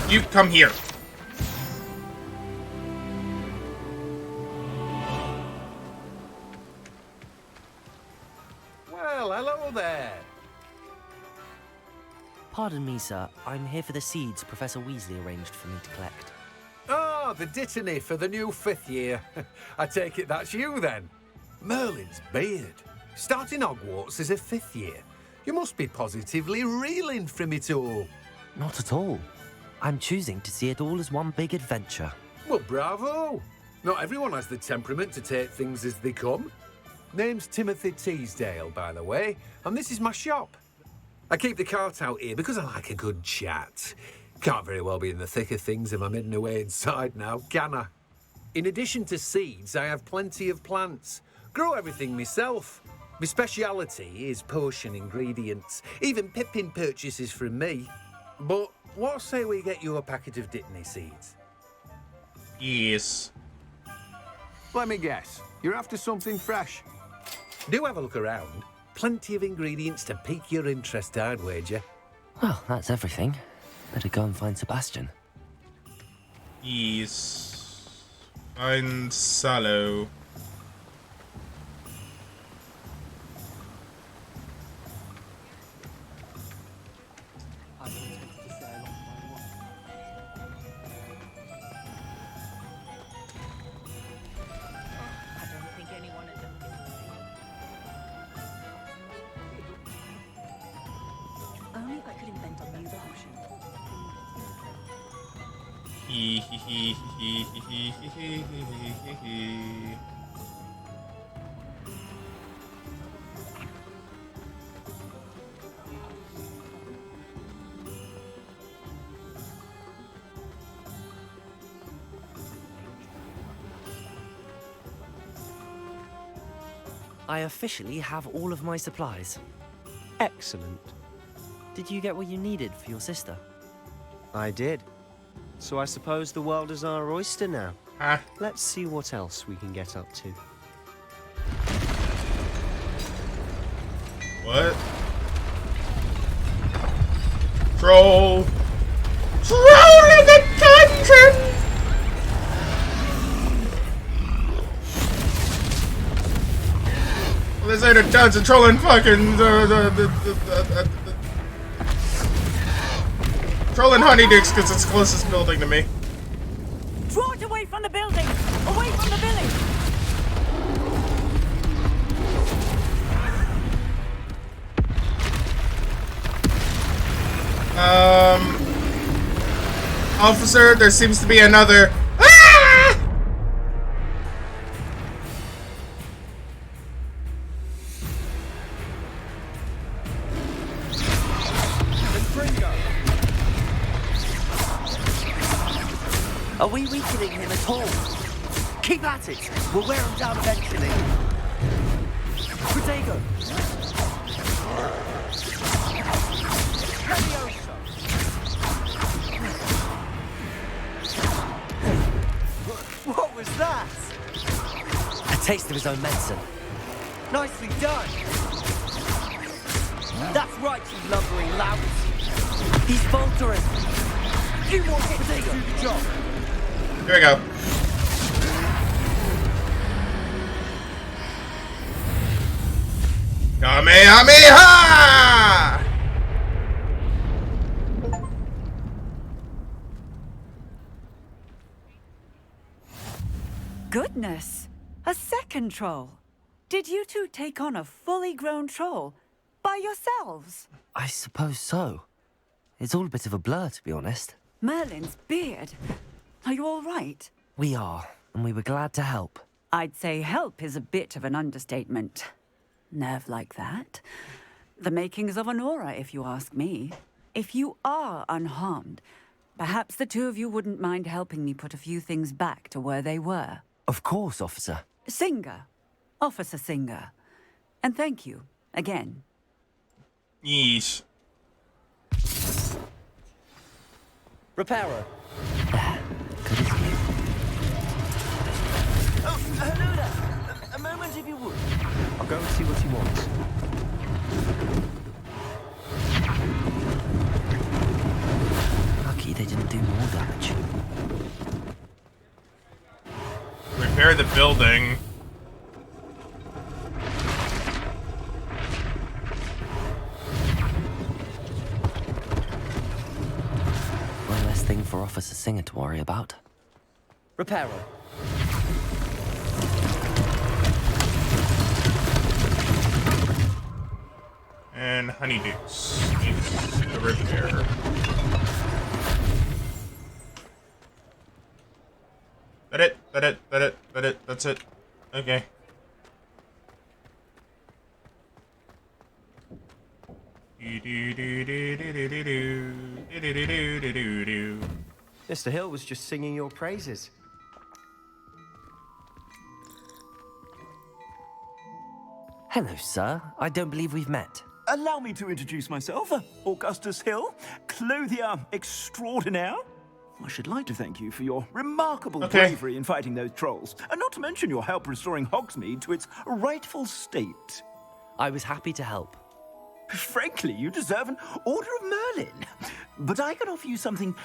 You come here. Well, hello there. Pardon me, sir. I'm here for the seeds Professor Weasley arranged for me to collect. Oh, the dittany for the new 5th year. I take it that's you, then. Merlin's beard. Starting Hogwarts as a 5th year. You must be positively reeling from it all. Not at all. I'm choosing to see it all as one big adventure. Well, bravo. Not everyone has the temperament to take things as they come. Name's Timothy Teasdale, by the way, and this is my shop. I keep the cart out here because I like a good chat. Can't very well be in the thick of things if I'm hidden away inside now, can I? In addition to seeds, I have plenty of plants. Grow everything myself. My speciality is potion ingredients. Even Pippin purchases from me. But what say we get you a packet of dittany seeds? Yes. Let me guess. You're after something fresh. Do have a look around. Plenty of ingredients to pique your interest, I'd wager. Well, that's everything. Better go and find Sebastian. Yes. Find Sallow. Only if I could invent a new potion. I officially have all of my supplies. Excellent. Did you get what you needed for your sister? I did. So I suppose the world is our oyster now. Ah. Let's see what else we can get up to. What? Troll! Troll in the dungeon! Well, this ain't a dungeon, trolling fucking trolling Honeydicks because it's the closest building to me. Draw it away from the building! Away from the village! Officer, there seems to be another. Ah! Are we weakening him at all? Keep at it. We'll wear him down eventually. Protego. What was that? A taste of his own medicine. Nicely done. That's right, you lumbering louts. He's faltering. You more hits to do the job. Here we go. Kamehameha! Goodness! A second troll. Did you two take on a fully grown troll by yourselves? I suppose so. It's all a bit of a blur, to be honest. Merlin's beard. Are you all right? We are, and we were glad to help. I'd say help is a bit of an understatement. Nerve like that. The makings of an aura, if you ask me. If you are unharmed, perhaps the two of you wouldn't mind helping me put a few things back to where they were. Of course, officer. Singer. Officer Singer. And thank you, again. Yeesh. Repairer. Oh, hello there. A moment if you would. I'll go and see what he wants. Lucky they didn't do more damage. Repair the building. One less thing for Officer Singer to worry about. Repairer. And Honeydukes needs a repair. That's it. Okay. Mr. Hill was just singing your praises. Hello, sir. I don't believe we've met. Allow me to introduce myself, Augustus Hill, clothier extraordinaire. I should like to thank you for your remarkable bravery in fighting those trolls, and not to mention your help restoring Hogsmead to its rightful state. I was happy to help. Frankly, you deserve an Order of Merlin. But I can offer you something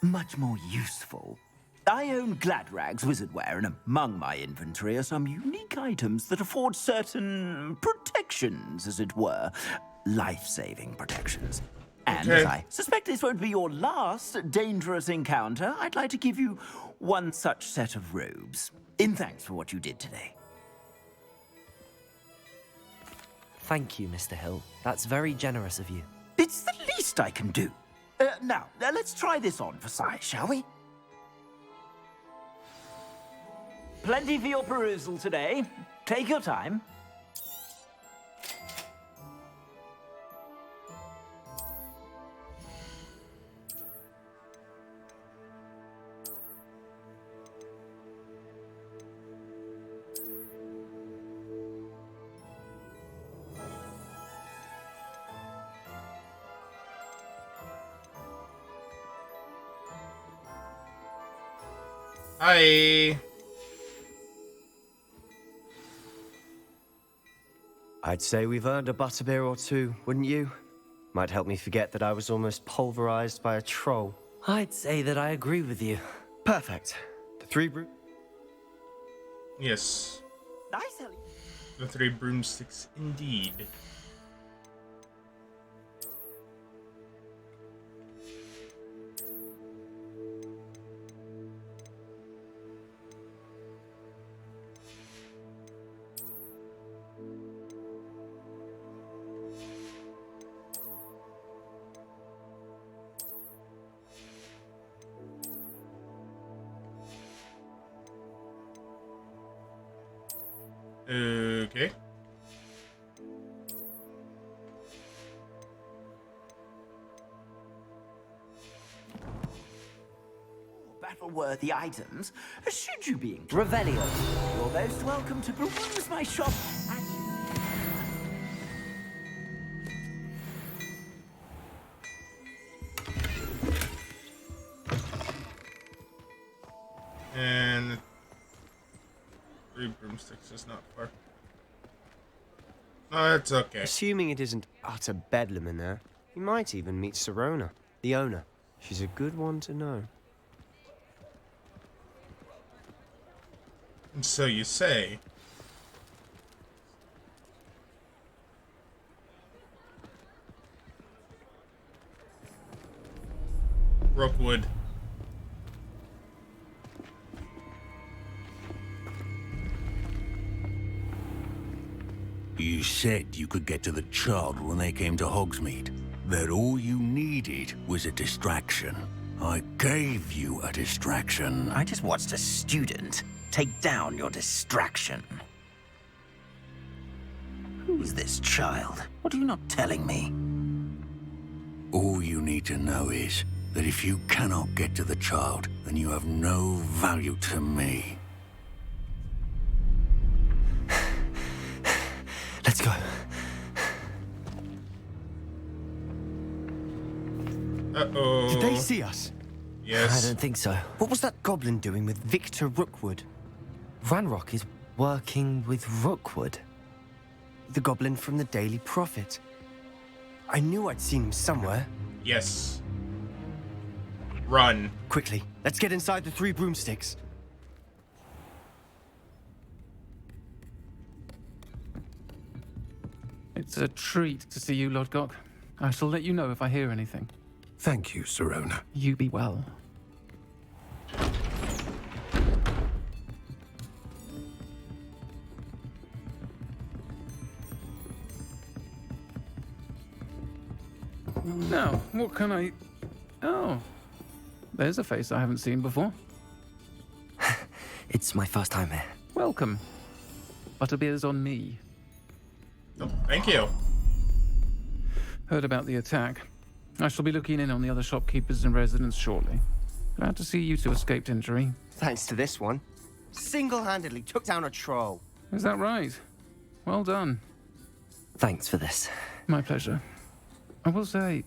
much more useful. I own Gladrag's wizardware, and among my inventory are some unique items that afford certain protections, as it were. Life-saving protections. And as I suspect this won't be your last dangerous encounter, I'd like to give you one such set of robes, in thanks for what you did today. Thank you, Mr. Hill. That's very generous of you. It's the least I can do. Now, let's try this on for size, shall we? Plenty for your perusal today. Take your time. Hi. I'd say we've earned a butterbeer or two, wouldn't you? Might help me forget that I was almost pulverized by a troll. I'd say that I agree with you. Perfect. The three Yes. Nice, Ellie. The 3 broomsticks, indeed. Okay. battle-worthy items, should you be inclined. Revelio. You're most welcome to peruse my shop. And 3 broomsticks is not far. No, it's okay. Assuming it isn't utter bedlam in there, you might even meet Sirona, the owner. She's a good one to know. And so you say. Rookwood. You said you could get to the child when they came to Hogsmeade. That all you needed was a distraction. I gave you a distraction. I just watched a student take down your distraction. Who's this child? What are you not telling me? All you need to know is that if you cannot get to the child, then you have no value to me. Let's go. Uh-oh. Did they see us? Yes. I don't think so. What was that goblin doing with Victor Rookwood? Ranrock is working with Rookwood. The goblin from the Daily Prophet. I knew I'd seen him somewhere. Yes. Run. Quickly, let's get inside the 3 broomsticks. It's a treat to see you, Lodgok. I shall let you know if I hear anything. Thank you, Sirona. You be well. Now, what can I... Oh, there's a face I haven't seen before. It's my first time here. Welcome. Butterbeer's on me. Oh, thank you. Heard about the attack. I shall be looking in on the other shopkeepers and residents shortly. Glad to see you two escaped injury. Thanks to this one. Single-handedly took down a troll. Is that right? Well done. Thanks for this. My pleasure. I will say,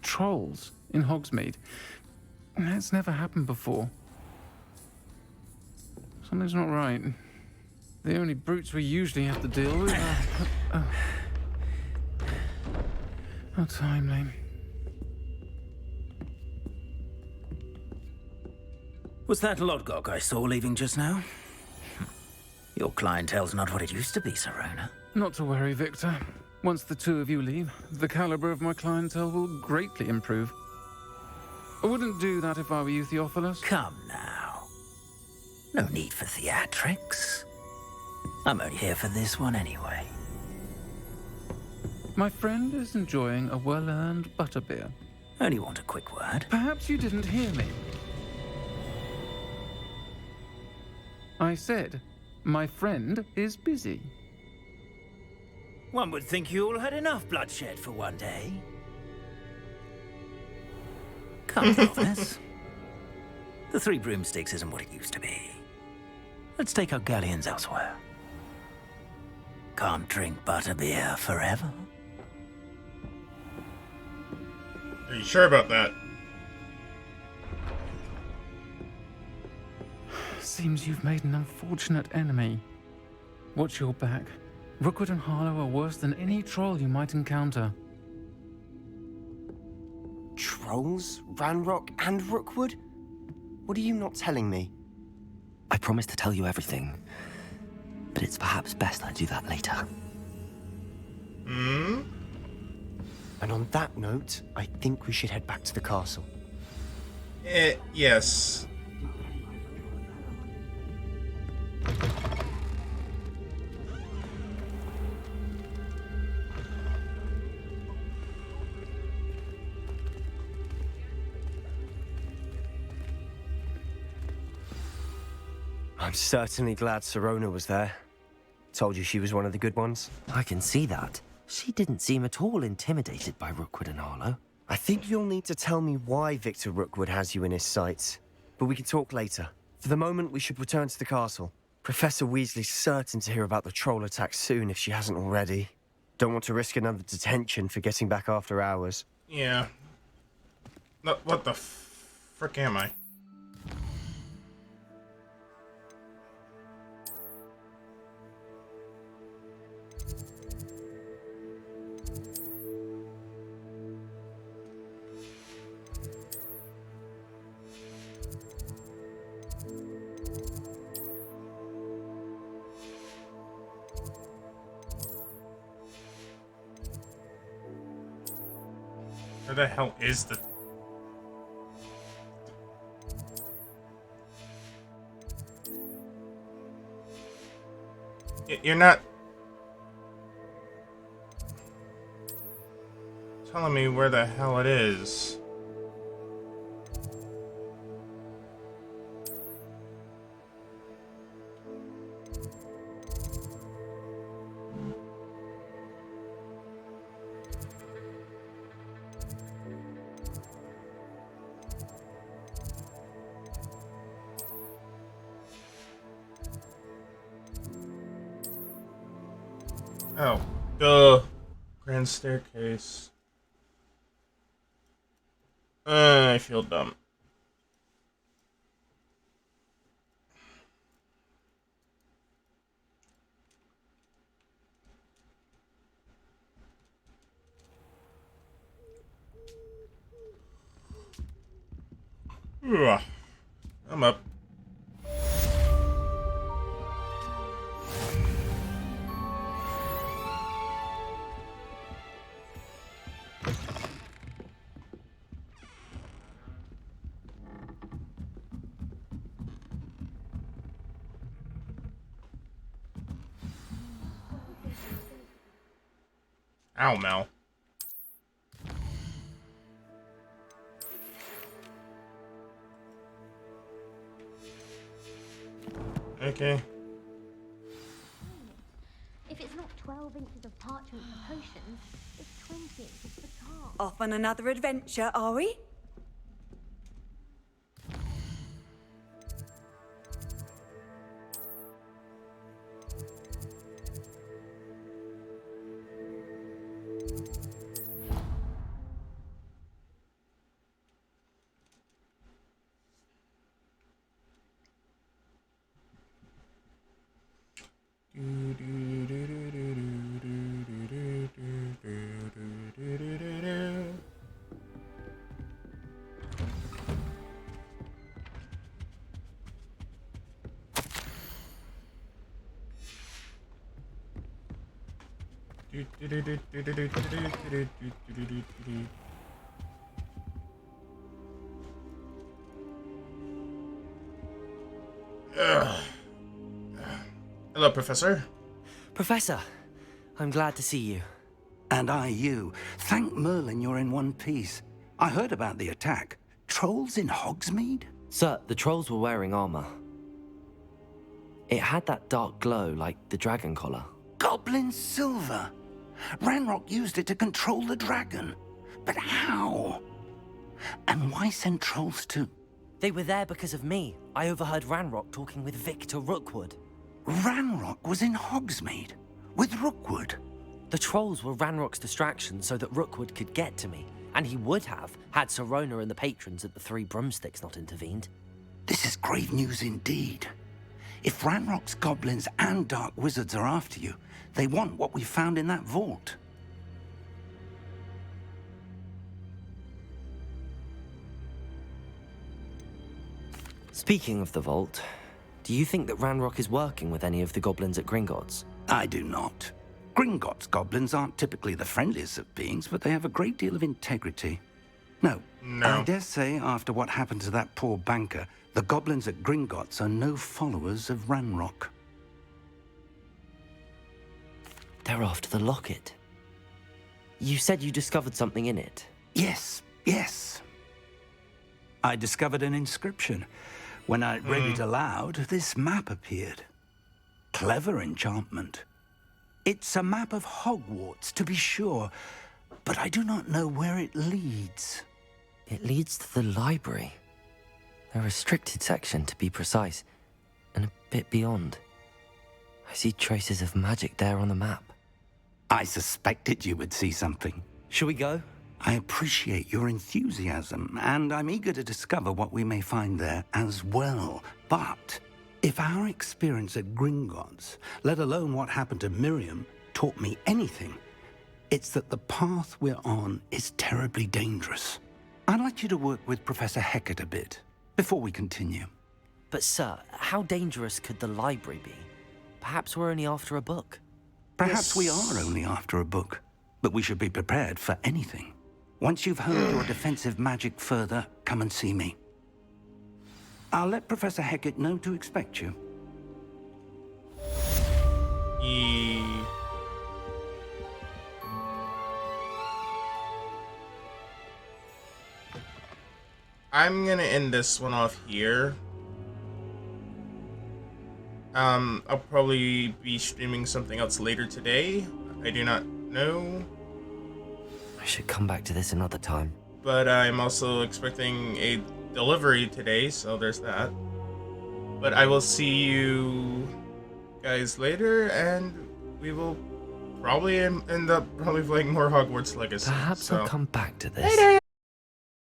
trolls in Hogsmeade. That's never happened before. Something's not right. The only brutes we usually have to deal with are... How timely. Was that Lodgok I saw leaving just now? Your clientele's not what it used to be, Sirona. Not to worry, Victor. Once the 2 of you leave, the caliber of my clientele will greatly improve. I wouldn't do that if I were you, Theophilus. Come now. No need for theatrics. I'm only here for this one anyway. My friend is enjoying a well-earned butterbeer. Only want a quick word. Perhaps you didn't hear me. I said, my friend is busy. One would think you all had enough bloodshed for one day. Come, Province. The 3 broomsticks isn't what it used to be. Let's take our galleons elsewhere. Can't drink butterbeer forever. Are you sure about that? Seems you've made an unfortunate enemy. Watch your back. Rookwood and Harlow are worse than any troll you might encounter. Trolls? Ranrock and Rookwood? What are you not telling me? I promised to tell you everything, but it's perhaps best I do that later. Hmm? And on that note, I think we should head back to the castle. Yes. I'm certainly glad Sirona was there. Told you she was one of the good ones. I can see that. She didn't seem at all intimidated by Rookwood and Harlow. I think you'll need to tell me why Victor Rookwood has you in his sights. but we can talk later. For the moment, we should return to the castle. Professor Weasley's certain to hear about the troll attack soon if she hasn't already. Don't want to risk another detention for getting back after hours. Yeah. What the frick am I? Where the hell is the... You're not... telling me where the hell it is. Oh, duh. Grand staircase. I feel dumb. Ugh. I'm up. Ow, Mel. Okay. If it's not 12 inches of parchment for potions, it's 20 inches for cards. Off on another adventure, are we? Hello, Professor. Professor, I'm glad to see you. And I you. Thank Merlin you're in one piece. I heard about the attack. Trolls in Hogsmeade? Sir, the trolls were wearing armor. It had that dark glow like the dragon collar. Goblin silver. Ranrock used it to control the dragon. But how? And why send trolls too? They were there because of me. I overheard Ranrock talking with Victor Rookwood. Ranrock was in Hogsmeade? With Rookwood? The trolls were Ranrock's distraction so that Rookwood could get to me. And he would have, had Sirona and the patrons at the Three Broomsticks not intervened. This is grave news indeed. If Ranrock's goblins and dark wizards are after you, they want what we found in that vault. Speaking of the vault, do you think that Ranrock is working with any of the goblins at Gringotts? I do not. Gringotts goblins aren't typically the friendliest of beings, but they have a great deal of integrity. No. I dare say after what happened to that poor banker, the goblins at Gringotts are no followers of Ranrock. They're after the locket. You said you discovered something in it. Yes. I discovered an inscription. When I read it aloud, this map appeared. Clever enchantment. It's a map of Hogwarts, to be sure, but I do not know where it leads. It leads to the library. A restricted section, to be precise, and a bit beyond. I see traces of magic there on the map. I suspected you would see something. Shall we go? I appreciate your enthusiasm, and I'm eager to discover what we may find there as well. But if our experience at Gringotts, let alone what happened to Miriam, taught me anything, it's that the path we're on is terribly dangerous. I'd like you to work with Professor Hecat a bit before we continue. But sir, how dangerous could the library be? Perhaps we're only after a book. Perhaps we are only after a book, but we should be prepared for anything. Once you've honed your defensive magic further, come and see me. I'll let Professor Hecat know to expect you. I'm gonna end this one off here. I'll probably be streaming something else later today. I do not know. I should come back to this another time. But I'm also expecting a delivery today, so there's that. But I will see you guys later, and we will probably end up playing more Hogwarts Legacy. Perhaps so. I'll come back to this. Later.